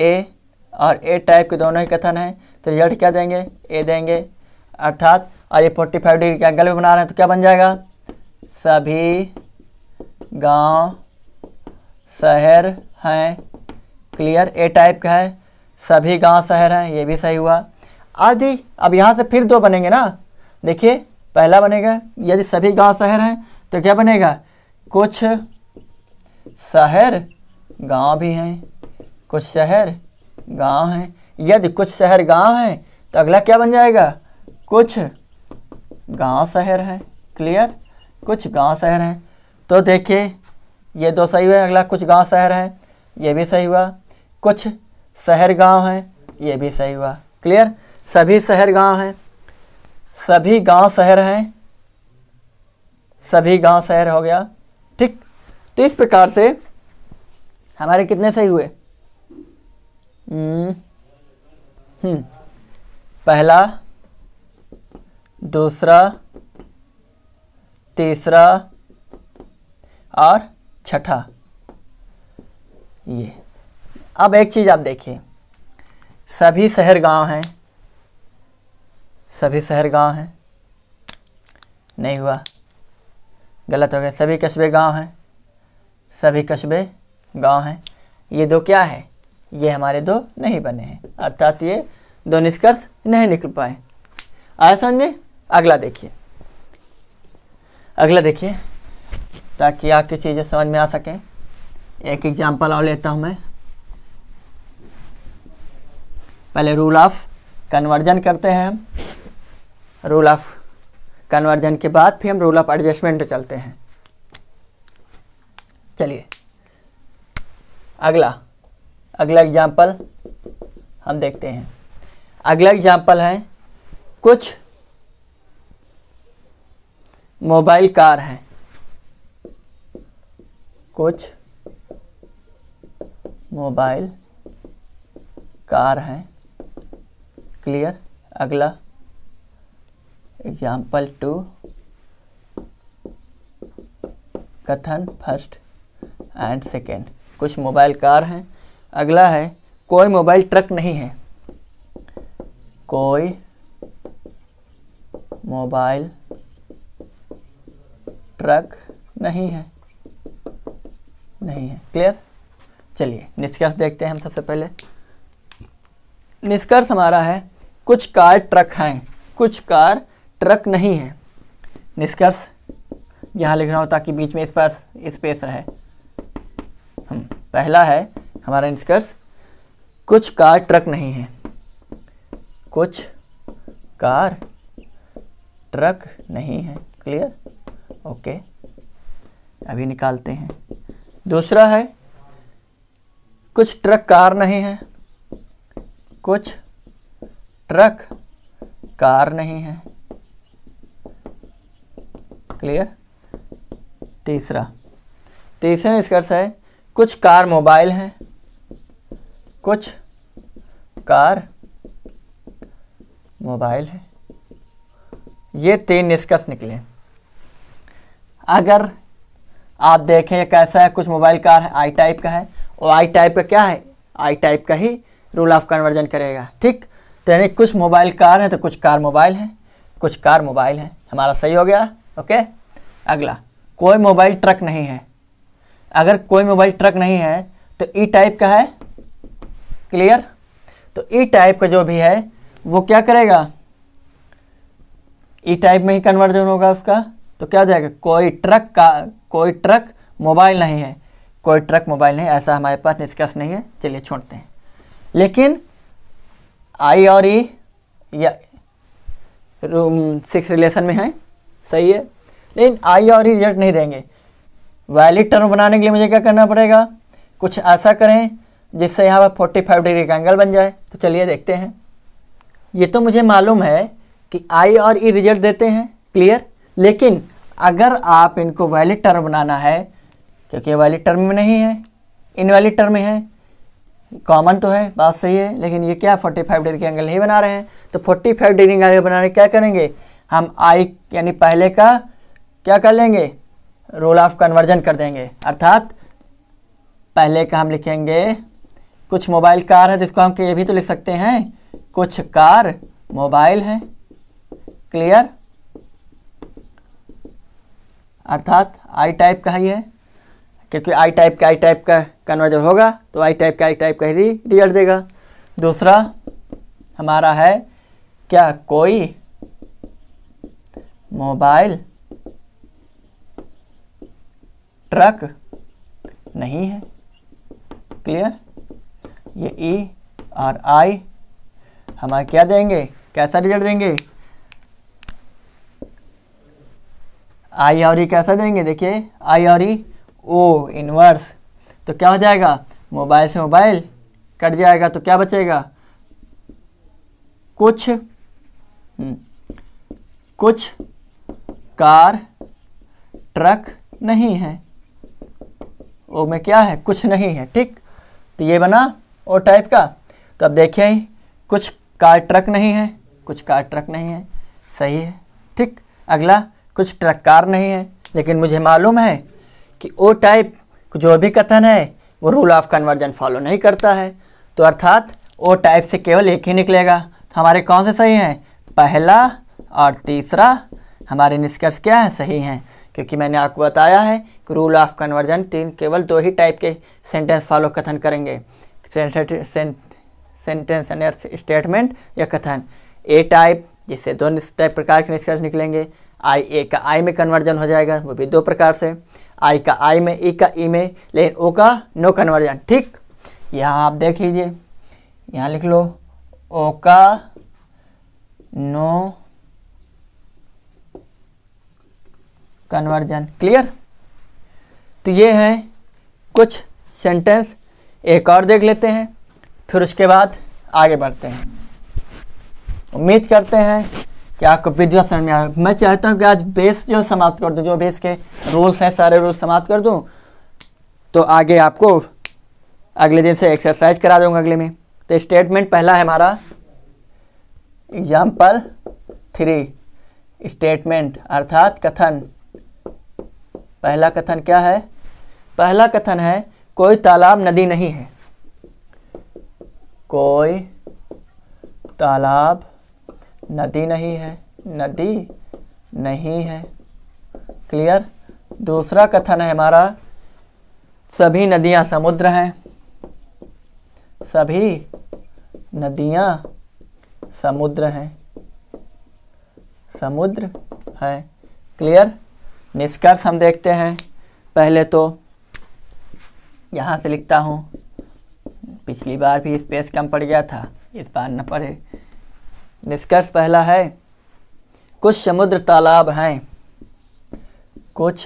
ए और ए टाइप के दोनों ही कथन हैं, तो रिजल्ट क्या देंगे, ए देंगे। अर्थात और ये 45 डिग्री का एंगल भी बना रहे हैं, तो क्या बन जाएगा, सभी गांव शहर हैं। क्लियर, ए टाइप का है, सभी गांव शहर हैं, ये भी सही हुआ। आदि अब यहाँ से फिर दो बनेंगे ना, देखिए पहला बनेगा यदि सभी गांव शहर हैं तो क्या बनेगा, कुछ शहर गांव भी हैं, कुछ शहर गांव हैं। यदि कुछ शहर गांव हैं तो अगला क्या बन जाएगा, कुछ गांव शहर हैं। क्लियर, कुछ गांव शहर हैं। तो देखिए ये दो सही हुए, अगला कुछ गांव शहर हैं, ये भी सही हुआ। कुछ शहर गांव हैं, ये भी सही हुआ। क्लियर, सभी शहर गांव हैं, सभी गांव शहर हैं, सभी गांव शहर हो गया। ठीक, तो इस प्रकार से हमारे कितने सही हुए, पहला, दूसरा, तीसरा और छठा। ये अब एक चीज़ आप देखिए, सभी शहर गांव हैं, सभी शहर गांव हैं, नहीं हुआ, गलत हो गया। सभी कस्बे गांव हैं, सभी कस्बे गांव हैं। ये दो क्या है, ये हमारे दो नहीं बने हैं, अर्थात ये दो निष्कर्ष नहीं निकल पाए। आया समझ में। अगला देखिए, अगला देखिए ताकि आपकी चीज़ें समझ में आ सकें। एक एग्जांपल और लेता हूं मैं। पहले रूल ऑफ कन्वर्जन करते हैं हम, रूल ऑफ कन्वर्जन के बाद फिर हम रूल ऑफ एडजस्टमेंट पे चलते हैं। चलिए अगला एग्जांपल हम देखते हैं। अगला एग्जांपल है, कुछ मोबाइल कार हैं, कुछ मोबाइल कार हैं। क्लियर, अगला एग्जाम्पल 2, कथन फर्स्ट एंड सेकेंड। कुछ मोबाइल कार हैं। अगला है, कोई मोबाइल ट्रक नहीं है, कोई मोबाइल ट्रक नहीं है, नहीं है। क्लियर, चलिए निष्कर्ष देखते हैं हम। सबसे पहले निष्कर्ष हमारा है, कुछ कार ट्रक हैं, कुछ कार ट्रक नहीं है। निष्कर्ष यहाँ लिख रहा हूँ ताकि बीच में स्पेस रहे। पहला है हमारा निष्कर्ष, कुछ कार ट्रक नहीं है, कुछ कार ट्रक नहीं है। क्लियर, ओके, अभी निकालते हैं। दूसरा है, कुछ ट्रक कार नहीं है, कुछ ट्रक कार नहीं है। क्लियर, तीसरा निष्कर्ष है, कुछ कार मोबाइल हैं, कुछ कार मोबाइल है। ये 3 निष्कर्ष निकले। अगर आप देखें कैसा है, कुछ मोबाइल कार है, आई टाइप का है, और आई टाइप का क्या है, आई टाइप का ही रूल ऑफ कन्वर्जन करेगा। ठीक, तो यानी कुछ मोबाइल कार है तो कुछ कार मोबाइल है, कुछ कार मोबाइल है, हमारा सही हो गया। ओके, अगला, कोई मोबाइल ट्रक नहीं है। अगर कोई मोबाइल ट्रक नहीं है तो ई टाइप का है। क्लियर, तो ई टाइप का जो भी है वो क्या करेगा, ई टाइप में ही कन्वर्जन होगा उसका। तो क्या हो जाएगा, कोई ट्रक मोबाइल नहीं है, कोई ट्रक मोबाइल नहीं, ऐसा हमारे पास निष्कर्ष नहीं है। चलिए छोड़ते हैं। लेकिन आई और ई या 6 रिलेशन में है, सही है, लेकिन आई और ई रिजल्ट नहीं देंगे। वैलिड टर्म बनाने के लिए मुझे क्या करना पड़ेगा, कुछ ऐसा करें जिससे यहाँ पर 45 डिग्री का एंगल बन जाए। तो चलिए देखते हैं। ये तो मुझे मालूम है कि आई और ई रिजल्ट देते हैं। क्लियर, लेकिन अगर आप इनको वैलिड टर्म बनाना है, क्योंकि वैलिड टर्म में नहीं है, इनवैलिड टर्म में है, कॉमन तो है, बात सही है, लेकिन ये क्या 45 डिग्री का एंगल नहीं बना रहे हैं। तो 45 डिग्री का एंगल बनाने क्या करेंगे हम, आई यानी पहले का क्या कर लेंगे, रूल ऑफ कन्वर्जन कर देंगे। अर्थात पहले का हम लिखेंगे कुछ मोबाइल कार है, जिसको हम ये भी तो लिख सकते हैं कुछ कार मोबाइल है। क्लियर? अर्थात आई टाइप का ही है, क्योंकि आई टाइप का कन्वर्जन होगा तो आई टाइप का ही रिजल्ट देगा। दूसरा हमारा है क्या, कोई मोबाइल ट्रक नहीं है। क्लियर? ये ई और आई हमारे क्या देंगे, कैसा रिजल्ट देंगे, आई और ई कैसा देंगे, देखिए आई और ई ओ इनवर्स, तो क्या हो जाएगा, मोबाइल से मोबाइल कट जाएगा तो क्या बचेगा, कुछ कार ट्रक नहीं है। ओ में क्या है, कुछ नहीं है। ठीक, तो ये बना ओ टाइप का। तो अब देखिए कुछ कार ट्रक नहीं है, कुछ कार ट्रक नहीं है, सही है। ठीक, अगला कुछ ट्रक कार नहीं है, लेकिन मुझे मालूम है कि ओ टाइप जो भी कथन है वो रूल ऑफ कन्वर्जन फॉलो नहीं करता है, तो अर्थात ओ टाइप से केवल एक ही निकलेगा। तो हमारे कौन से सही हैं, पहला और तीसरा हमारे निष्कर्ष क्या है, सही हैं, क्योंकि मैंने आपको बताया है कि रूल ऑफ कन्वर्जन केवल 2 ही टाइप के सेंटेंस फॉलो कथन करेंगे, सेंटेंस एंड स्टेटमेंट या कथन। ए टाइप जिससे 2 टाइप प्रकार के निष्कर्ष निकलेंगे, ए का आई में कन्वर्जन हो जाएगा, वो भी 2 प्रकार से, आई का आई में, ई का ई में, लेकिन ओ का नो कन्वर्जन। ठीक, यहाँ आप देख लीजिए, यहाँ लिख लो ओ का नो कन्वर्जन। क्लियर? तो ये है कुछ सेंटेंस, एक और देख लेते हैं, फिर उसके बाद आगे बढ़ते हैं। उम्मीद करते हैं कि आपको वीडियो समझ में आए। मैं चाहता हूँ कि आज बेस जो समाप्त कर दूँ, जो बेस के रूल्स हैं सारे रूल्स समाप्त कर दूँ, तो आगे आपको अगले दिन से एक्सरसाइज करा दूँगा अगले में। तो स्टेटमेंट पहला है हमारा एग्जाम्पल 3, स्टेटमेंट अर्थात कथन। पहला कथन क्या है, पहला कथन है कोई तालाब नदी नहीं है, कोई तालाब नदी नहीं है, नदी नहीं है। क्लियर? दूसरा कथन है हमारा सभी नदियां समुद्र हैं, सभी नदियां समुद्र हैं, समुद्र है। क्लियर? निष्कर्ष हम देखते हैं। पहले तो यहाँ से लिखता हूँ, पिछली बार भी स्पेस कम पड़ गया था, इस बार न पड़े। निष्कर्ष पहला है कुछ समुद्र तालाब हैं, कुछ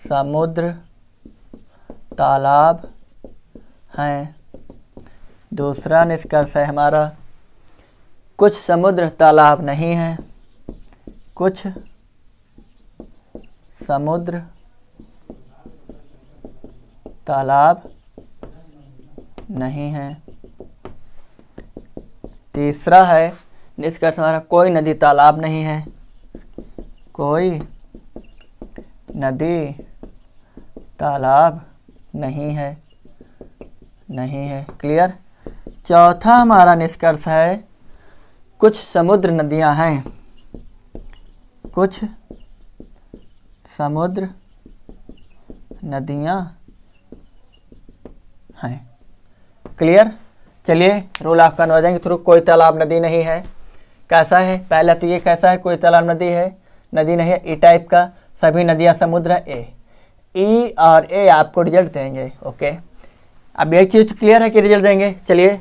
समुद्र तालाब हैं। दूसरा निष्कर्ष है हमारा कुछ समुद्र तालाब नहीं हैं, कुछ समुद्र तालाब नहीं है। तीसरा है निष्कर्ष हमारा कोई नदी तालाब नहीं है, कोई नदी तालाब नहीं है, नहीं है। क्लियर? चौथा हमारा निष्कर्ष है कुछ समुद्र नदियां हैं, कुछ समुद्र नदियां हैं। क्लियर? चलिए रूल ऑफ कन्वर्जन के थ्रू कोई तालाब नदी नहीं है कैसा है, पहला तो ये कैसा है, कोई तालाब नदी है, नदी नहीं है, ई टाइप का, सभी नदियां समुद्र है, ए। ई और ए आपको रिजल्ट देंगे। ओके, अब एक चीज़ तो क्लियर है कि रिजल्ट देंगे। चलिए,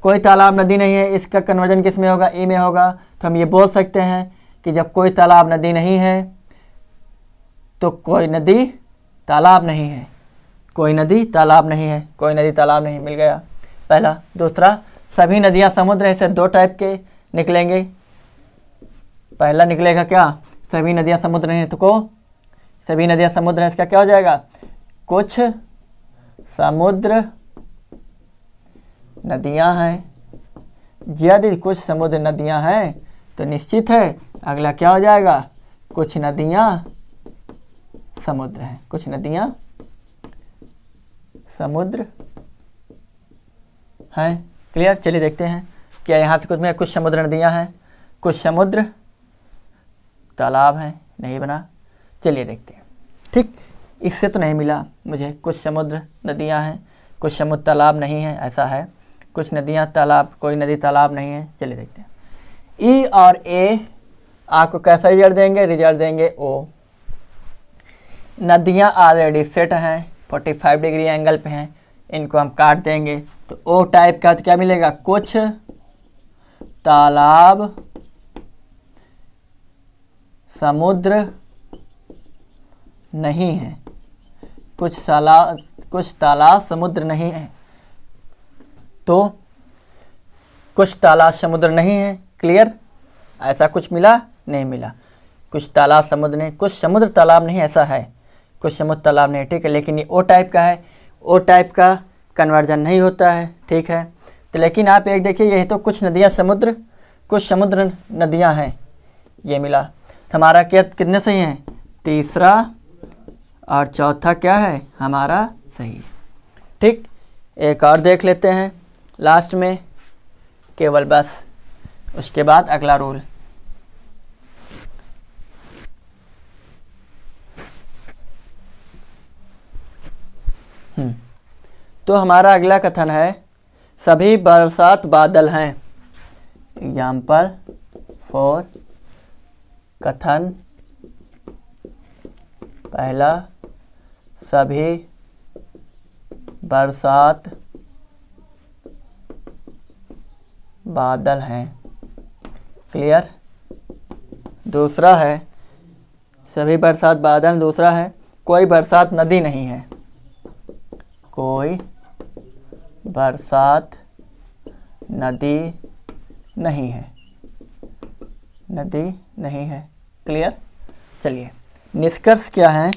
कोई तालाब नदी नहीं है, इसका कन्वर्जन किस में होगा, ई में होगा। तो हम ये बोल सकते हैं कि जब कोई तालाब नदी नहीं है तो कोई नदी तालाब नहीं है, कोई नदी तालाब नहीं है, कोई नदी तालाब नहीं, मिल गया पहला। दूसरा सभी नदियां समुद्र हैं, इसे 2 टाइप के निकलेंगे। पहला निकलेगा क्या, सभी नदियां समुद्र हैं, तो को सभी नदियां समुद्र हैं, इसका क्या हो जाएगा, कुछ समुद्र नदियां हैं। यदि कुछ समुद्र नदियां हैं तो निश्चित है अगला क्या हो जाएगा, कुछ नदियां समुद्र हैं, कुछ नदियां समुद्र हैं। क्लियर। चलिए देखते हैं क्या यहाँ से कुछ समुद्र नदियाँ हैं, कुछ समुद्र तालाब हैं, नहीं बना। चलिए देखते हैं। ठीक, इससे तो नहीं मिला मुझे। कुछ समुद्र नदियाँ हैं, कुछ समुद्र तालाब नहीं है, ऐसा है। कुछ नदियाँ तालाब, कोई नदी तालाब नहीं है। चलिए देखते हैं। ई और ए आपको कैसा रिजल्ट देंगे? रिजल्ट देंगे ओ। नदियाँ ऑलरेडी सेट हैं, 45 डिग्री एंगल पे हैं, इनको हम काट देंगे तो ओ टाइप का तो क्या मिलेगा? कुछ तालाब समुद्र नहीं है, कुछ तालाब समुद्र नहीं है। तो कुछ तालाब समुद्र नहीं है। क्लियर। ऐसा कुछ मिला? नहीं मिला। कुछ तालाब समुद्र नहीं, कुछ समुद्र तालाब नहीं, ऐसा है। कुछ समुद्र तालाब नहीं, ठीक है। लेकिन ये ओ टाइप का है, ओ टाइप का कन्वर्जन नहीं होता है, ठीक है। तो लेकिन आप एक देखिए, ये तो कुछ नदियाँ समुद्र, कुछ समुद्र नदियाँ हैं, ये मिला। तो हमारा क्या कितने सही हैं? तीसरा और चौथा क्या है? हमारा सही है। ठीक, एक और देख लेते हैं लास्ट में, केवल बस उसके बाद अगला रूल। तो हमारा अगला कथन है, सभी बरसात बादल हैं। एग्जाम्पल फॉर कथन पहला, सभी बरसात बादल हैं। क्लियर। दूसरा है, सभी बरसात बादल। दूसरा है, कोई बरसात नदी नहीं है, कोई बरसात नदी नहीं है, नदी नहीं है। क्लियर। चलिए निष्कर्ष क्या है?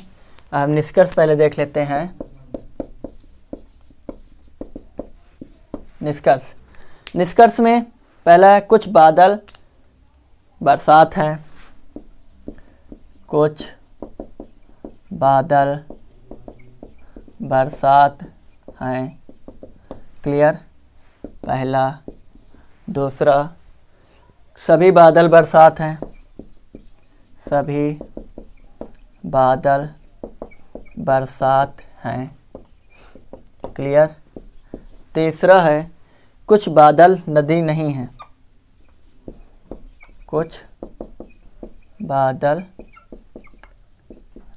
अब निष्कर्ष पहले देख लेते हैं। निष्कर्ष में पहला है, कुछ बादल बरसात हैं, कुछ बादल बरसात हैं। क्लियर। पहला। दूसरा, सभी बादल बरसात हैं, सभी बादल बरसात हैं। क्लियर। तीसरा है, कुछ बादल नदी नहीं हैं, कुछ बादल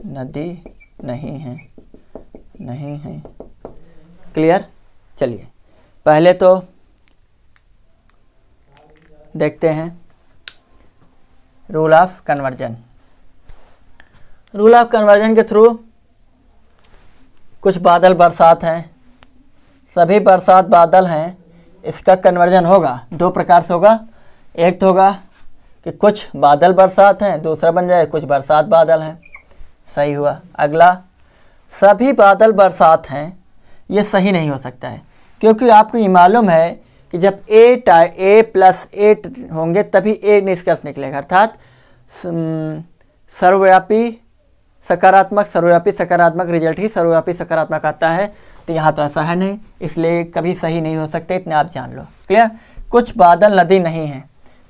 नदी नहीं हैं, नहीं हैं। क्लियर। चलिए पहले तो देखते हैं rule of conversion. Rule of conversion के थ्रू कुछ बादल बरसात हैं, सभी बरसात बादल हैं, इसका कन्वर्जन होगा दो प्रकार से होगा। एक तो होगा कि कुछ बादल बरसात हैं, दूसरा बन जाए कुछ बरसात बादल हैं। सही हुआ। अगला, सभी बादल बरसात हैं, ये सही नहीं हो सकता है, क्योंकि आपको ये मालूम है कि जब ए प्लस ए होंगे तभी ए निष्कर्ष निकलेगा, अर्थात सर्वव्यापी सकारात्मक रिजल्ट ही सर्वव्यापी सकारात्मक आता है। तो यहाँ तो ऐसा है नहीं, इसलिए कभी सही नहीं हो सकते, इतने आप जान लो। क्लियर। कुछ बादल नदी नहीं है।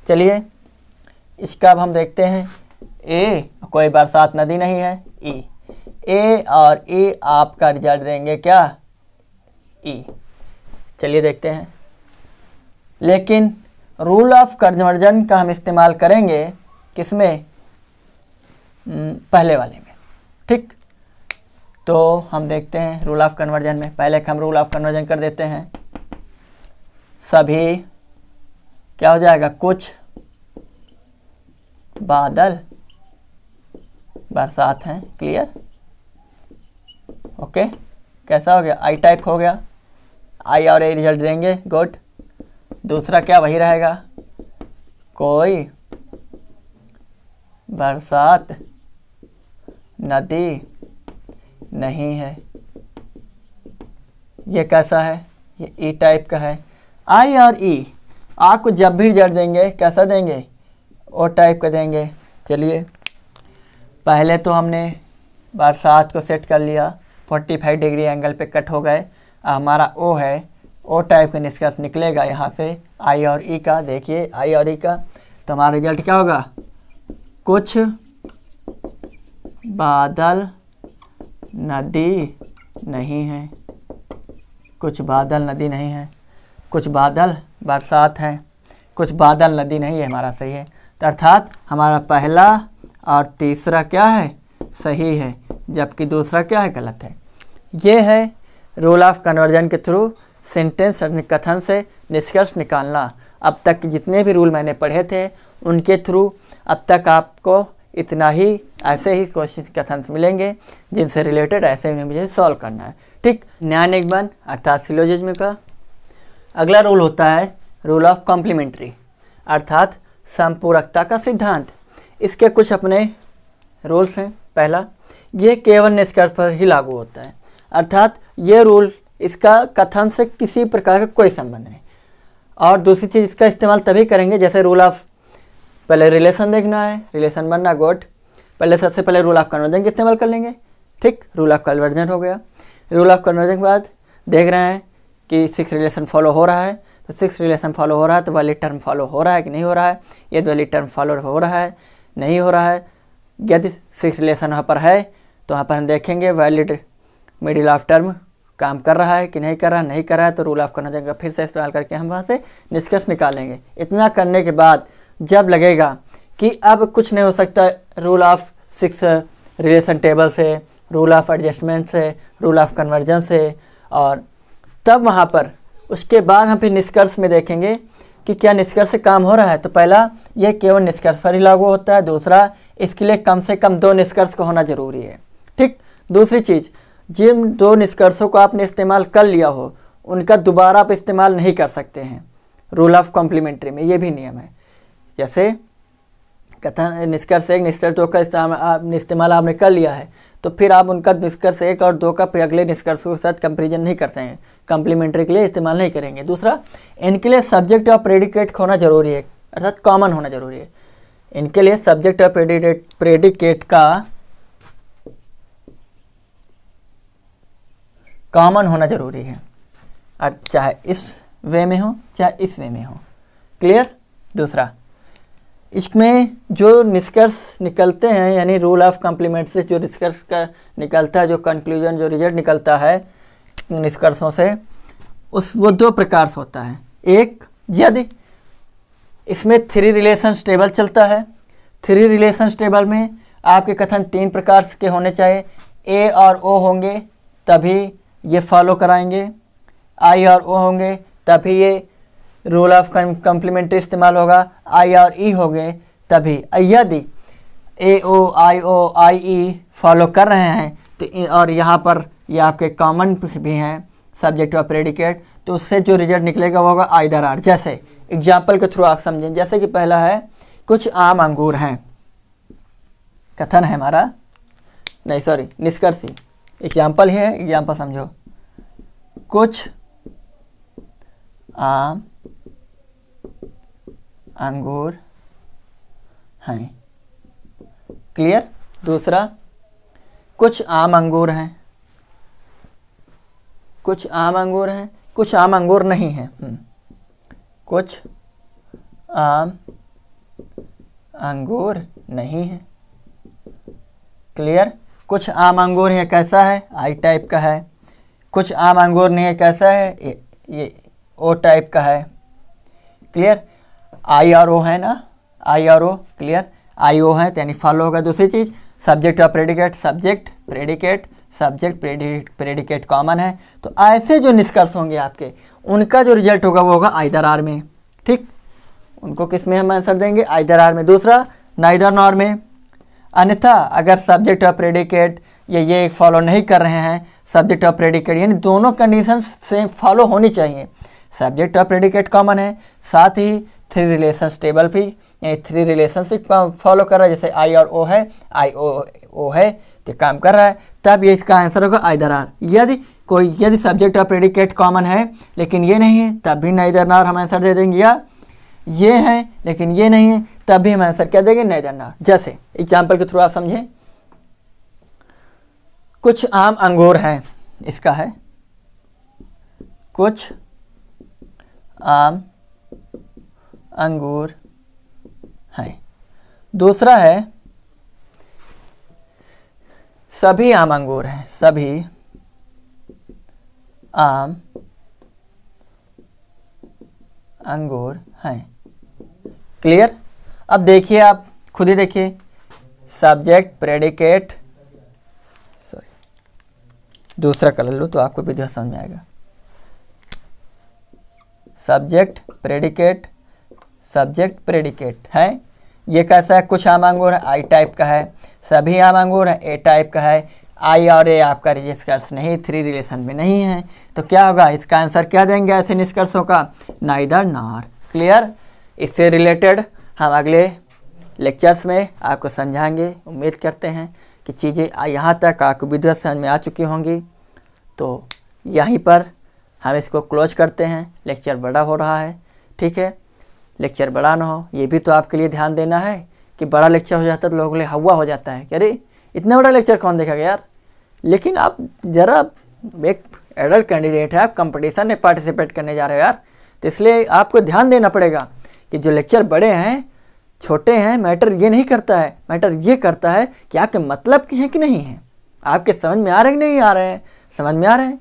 चलिए इसका अब हम देखते हैं। ए कोई बरसात नदी नहीं है, ई। ए और ई आपका रिजल्ट देंगे क्या? ई। चलिए देखते हैं। लेकिन रूल ऑफ कन्वर्जन का हम इस्तेमाल करेंगे किसमें? पहले वाले में। ठीक, तो हम देखते हैं रूल ऑफ कन्वर्जन में। पहले हम रूल ऑफ कन्वर्जन कर देते हैं। सभी क्या हो जाएगा? कुछ बादल बरसात हैं। क्लियर। ओके, कैसा हो गया? आई टाइप हो गया। आई और ए रिजल्ट देंगे, गुड। दूसरा क्या वही रहेगा, कोई बरसात नदी नहीं है। ये कैसा है? ये ई टाइप का है। आई और ई आपको जब भी रिजल्ट देंगे कैसा देंगे? ओ टाइप का देंगे। चलिए पहले तो हमने बरसात को सेट कर लिया, 45 डिग्री एंगल पे कट हो गए। हमारा ओ है, ओ टाइप का निष्कर्ष निकलेगा यहाँ से आई और ई का। देखिए आई और ई का, तो हमारा रिजल्ट क्या होगा? कुछ बादल नदी नहीं है, कुछ बादल नदी नहीं है, कुछ बादल बरसात है, कुछ बादल नदी नहीं है, हमारा सही है। तो अर्थात हमारा पहला और तीसरा क्या है? सही है, जबकि दूसरा क्या है? गलत है। ये है रूल ऑफ कन्वर्जन के थ्रू सेंटेंस कथन से निष्कर्ष निकालना। अब तक जितने भी रूल मैंने पढ़े थे उनके थ्रू अब तक आपको इतना ही, ऐसे ही क्वेश्चन कथन मिलेंगे जिनसे रिलेटेड ऐसे ही मुझे सॉल्व करना है। ठीक, न्याय निगमन अर्थात सिलोजिज्म का अगला रूल होता है रूल ऑफ कॉम्प्लीमेंट्री अर्थात संपूरकता का सिद्धांत। इसके कुछ अपने रूल्स हैं। पहला, ये केवल निष्कर्ष पर ही लागू होता है, अर्थात ये रूल इसका कथन से किसी प्रकार का कोई संबंध नहीं। और दूसरी चीज़, इसका इस्तेमाल तभी करेंगे जैसे रूल ऑफ, पहले रिलेशन देखना है, रिलेशन बनना गुड, पहले सबसे पहले रूल ऑफ कन्वर्जन का इस्तेमाल कर लेंगे। ठीक, रूल ऑफ कन्वर्जन हो गया। रूल ऑफ कन्वर्जन के बाद देख रहे हैं कि 6 रिलेशन फॉलो हो रहा है, तो 6 रिलेशन फॉलो हो रहा है तो वैलिड टर्म फॉलो हो रहा है कि नहीं हो रहा है, ये वैलिड टर्म फॉलो हो रहा है नहीं हो रहा है। यदि 6 रिलेशन वहाँ पर है तो वहाँ पर हम देखेंगे वैलिड मिडिल ऑफ टर्म काम कर रहा है कि नहीं कर रहा है, नहीं कर रहा है तो रूल ऑफ कन्वर्जन का फिर से इस्तेमाल करके हम वहाँ से निष्कर्ष निकालेंगे। इतना करने के बाद जब लगेगा कि अब कुछ नहीं हो सकता रूल ऑफ 6 रिलेशन टेबल से, रूल ऑफ एडजस्टमेंट से, रूल ऑफ कन्वर्जन से, और तब वहाँ पर उसके बाद हम फिर निष्कर्ष में देखेंगे कि क्या निष्कर्ष से काम हो रहा है। तो पहला, ये केवल निष्कर्ष पर ही लागू होता है। दूसरा, इसके लिए कम से कम 2 निष्कर्ष का होना जरूरी है। ठीक, दूसरी चीज़, जिन 2 निष्कर्षों को आपने इस्तेमाल कर लिया हो उनका दोबारा आप इस्तेमाल नहीं कर सकते हैं। रूल ऑफ कॉम्प्लीमेंट्री में ये भी नियम है। जैसे कथन निष्कर्ष 1 निष्कर्ष 2 का इस्तेमाल आपने कर लिया है तो फिर आप उनका निष्कर्ष 1 और 2 का फिर अगले निष्कर्षों के साथ कंपेरिजन नहीं करते हैं, कॉम्प्लीमेंट्री के लिए इस्तेमाल नहीं करेंगे। दूसरा, इनके लिए सब्जेक्ट और प्रेडिकेट होना जरूरी है, अर्थात कॉमन होना जरूरी है। इनके लिए सब्जेक्ट और प्रेडिकेट का कॉमन होना जरूरी है, चाहे इस वे में हो चाहे इस वे में हो। क्लियर? दूसरा, इसमें जो निष्कर्ष निकलते हैं यानी रूल ऑफ कॉम्प्लीमेंट से जो निष्कर्ष का निकलता है, जो कंक्लूजन, जो रिजल्ट निकलता है निष्कर्षों से, वो 2 प्रकार से होता है। एक, यदि इसमें 3 रिलेशन टेबल चलता है, 3 रिलेशन टेबल में आपके कथन 3 प्रकार के होने चाहिए। ए और ओ होंगे तभी ये फॉलो कराएंगे, आई और ओ होंगे तभी ये रूल ऑफ कॉम्प्लीमेंट्री इस्तेमाल होगा, आई और ई हो गए तभी। यदि ए ओ आई ई फॉलो कर रहे हैं तो और यहाँ पर ये आपके कॉमन भी हैं सब्जेक्ट और प्रेडिकेट, तो उससे जो रिजल्ट निकलेगा वो होगा आइदर आर। जैसे एग्जाम्पल के थ्रू आप समझें, जैसे कि पहला है कुछ आम अंगूर हैं, कथन है हमारा, नहीं सॉरी निष्कर्ष ही, एग्जाम्पल ही है, एग्जाम्पल समझो। कुछ आम अंगूर हैं। क्लियर? दूसरा, कुछ आम अंगूर हैं, कुछ आम अंगूर हैं, कुछ आम अंगूर नहीं हैं। कुछ आम अंगूर नहीं हैं। क्लियर? कुछ आम अंगूर है, कैसा है? आई टाइप का है। कुछ आम अंगूर नहीं है, कैसा है? ये ओ टाइप का है। क्लियर? आई और ओ है ना, आई और ओ। क्लियर? आई ओ है तो यानी फॉलो होगा। दूसरी चीज़, सब्जेक्ट और predicate, subject predicate, subject predicate common है, तो ऐसे जो निष्कर्ष होंगे आपके उनका जो रिजल्ट होगा वो होगा आइदर आर में। ठीक, उनको किस में हम आंसर देंगे? आइदर आर में। दूसरा, नाइदर नॉर में। अन्यथा अगर सब्जेक्ट और प्रेडिकेट ये फॉलो नहीं कर रहे हैं, सब्जेक्ट और प्रेडिकेट यानी दोनों कंडीशन सेम फॉलो होनी चाहिए। सब्जेक्ट और प्रेडिकेट कॉमन है, साथ ही 3 रिलेशन टेबल भी यानी 3 रिलेशनशिप फॉलो कर रहा है, जैसे आई और ओ है, आई ओ है तो काम कर रहा है, तब ये इसका आंसर होगा आइदर आर। यदि सब्जेक्ट और प्रेडिकेट कॉमन है लेकिन ये नहीं है तब भी नाइदर नॉर हम आंसर दे देंगे, या ये है लेकिन ये नहीं है तब भी हम आंसर क्या देंगे? Neither nor. जैसे एग्जाम्पल के थ्रू आप समझें, कुछ आम अंगूर हैं, इसका है कुछ आम अंगूर हैं। दूसरा है सभी आम अंगूर हैं, सभी आम अंगूर हैं। क्लियर? अब देखिए, आप खुद ही देखिए, सब्जेक्ट प्रेडिकेट, सॉरी दूसरा कलर लो तो आपको भी समझ में आएगा। सब्जेक्ट प्रेडिकेट, सब्जेक्ट प्रेडिकेट है। ये कैसा है? कुछ आम अंगूर है, आई टाइप का है। सभी आम अंगूर है, ए टाइप का है। आई और ए आपका निष्कर्ष नहीं, थ्री रिलेशन में नहीं है, तो क्या होगा? इसका आंसर क्या देंगे ऐसे निष्कर्षों का? Neither nor. क्लियर? इससे रिलेटेड हम अगले लेक्चर्स में आपको समझाएंगे। उम्मीद करते हैं कि चीज़ें यहाँ तक आपको विधिवत समझ में आ चुकी होंगी। तो यहीं पर हम इसको क्लोज करते हैं। लेक्चर बड़ा हो रहा है, ठीक है? लेक्चर बड़ा ना हो, ये भी तो आपके लिए ध्यान देना है कि बड़ा लेक्चर हो जाता है तो लोगों के लिए हवा हो जाता है कि अरे इतना बड़ा लेक्चर कौन देखेगा यार। लेकिन आप ज़रा एक एडल्ट कैंडिडेट है, आप कंपटीशन में पार्टिसिपेट करने जा रहे हो यार, तो इसलिए आपको ध्यान देना पड़ेगा कि जो लेक्चर बड़े हैं छोटे हैं, मैटर ये नहीं करता है। मैटर ये करता है कि आपके मतलब के हैं कि नहीं हैं, आपके समझ में आ रहे हैं कि नहीं आ रहे हैं। समझ में आ रहे हैं,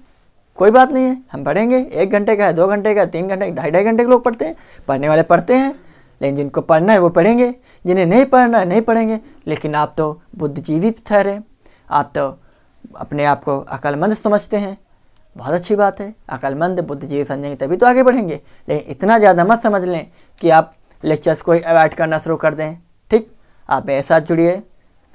कोई बात नहीं है, हम पढ़ेंगे। 1 घंटे का है, 2 घंटे का, 3 घंटे, 2.5 घंटे के लोग पढ़ते हैं। पढ़ने वाले पढ़ते हैं, लेकिन जिनको पढ़ना है वो पढ़ेंगे, जिन्हें नहीं पढ़ना है नहीं पढ़ेंगे। लेकिन आप तो बुद्धिजीवी ठहरे, आप तो अपने आप को अक्लमंद समझते हैं। बहुत अच्छी बात है, अक्लमंद बुद्धिजीवी समझेंगे तभी तो आगे बढ़ेंगे। लेकिन इतना ज़्यादा मत समझ लें कि आप लेक्चर्स को अवॉइड करना शुरू कर दें। ठीक? आप मेरे साथ जुड़िए,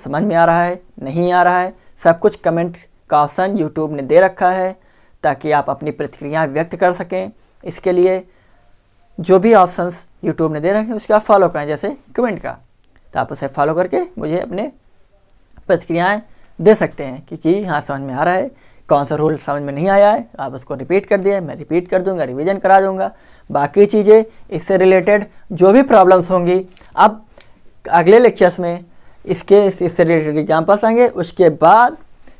समझ में आ रहा है नहीं आ रहा है, सब कुछ कमेंट का ऑप्शन यूट्यूब ने दे रखा है ताकि आप अपनी प्रतिक्रिया व्यक्त कर सकें। इसके लिए जो भी ऑप्शंस यूट्यूब ने दे रखे हैं उसका आप फॉलो करें, जैसे कमेंट का, तो आप उसे फॉलो करके मुझे अपने प्रतिक्रियाएं दे सकते हैं कि जी हाँ समझ में आ रहा है, कौन सा रूल समझ में नहीं आया है आप उसको रिपीट कर दिए, मैं रिपीट कर दूंगा, रिवीजन करा दूंगा। बाकी चीज़ें इससे रिलेटेड जो भी प्रॉब्लम्स होंगी अब अगले लेक्चर्स में इससे रिलेटेड एग्जाम्पल्स आएंगे। उसके बाद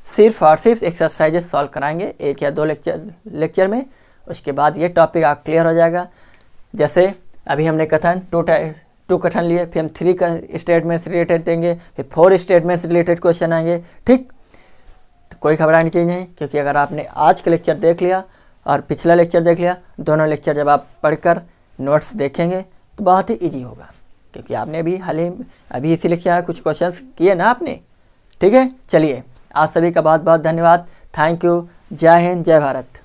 सिर्फ और सिर्फ एक्सरसाइजेस सॉल्व कराएंगे 1 या 2 लेक्चर में। उसके बाद ये टॉपिक आप क्लियर हो जाएगा। जैसे अभी हमने कथन 2 कथन लिए, फिर हम 3 का स्टेटमेंट से रिलेटेड देंगे, फिर 4 स्टेटमेंट से रिलेटेड क्वेश्चन आएंगे। ठीक? तो कोई घबराने की नहीं, क्योंकि अगर आपने आज का लेक्चर देख लिया और पिछला लेक्चर देख लिया, दोनों लेक्चर जब आप पढ़कर नोट्स देखेंगे तो बहुत ही ईजी होगा, क्योंकि आपने अभी इसी लेक्चर कुछ क्वेश्चंस किए ना आपने। ठीक है? चलिए, आप सभी का बहुत बहुत धन्यवाद। Thank you. जय हिंद, जय भारत।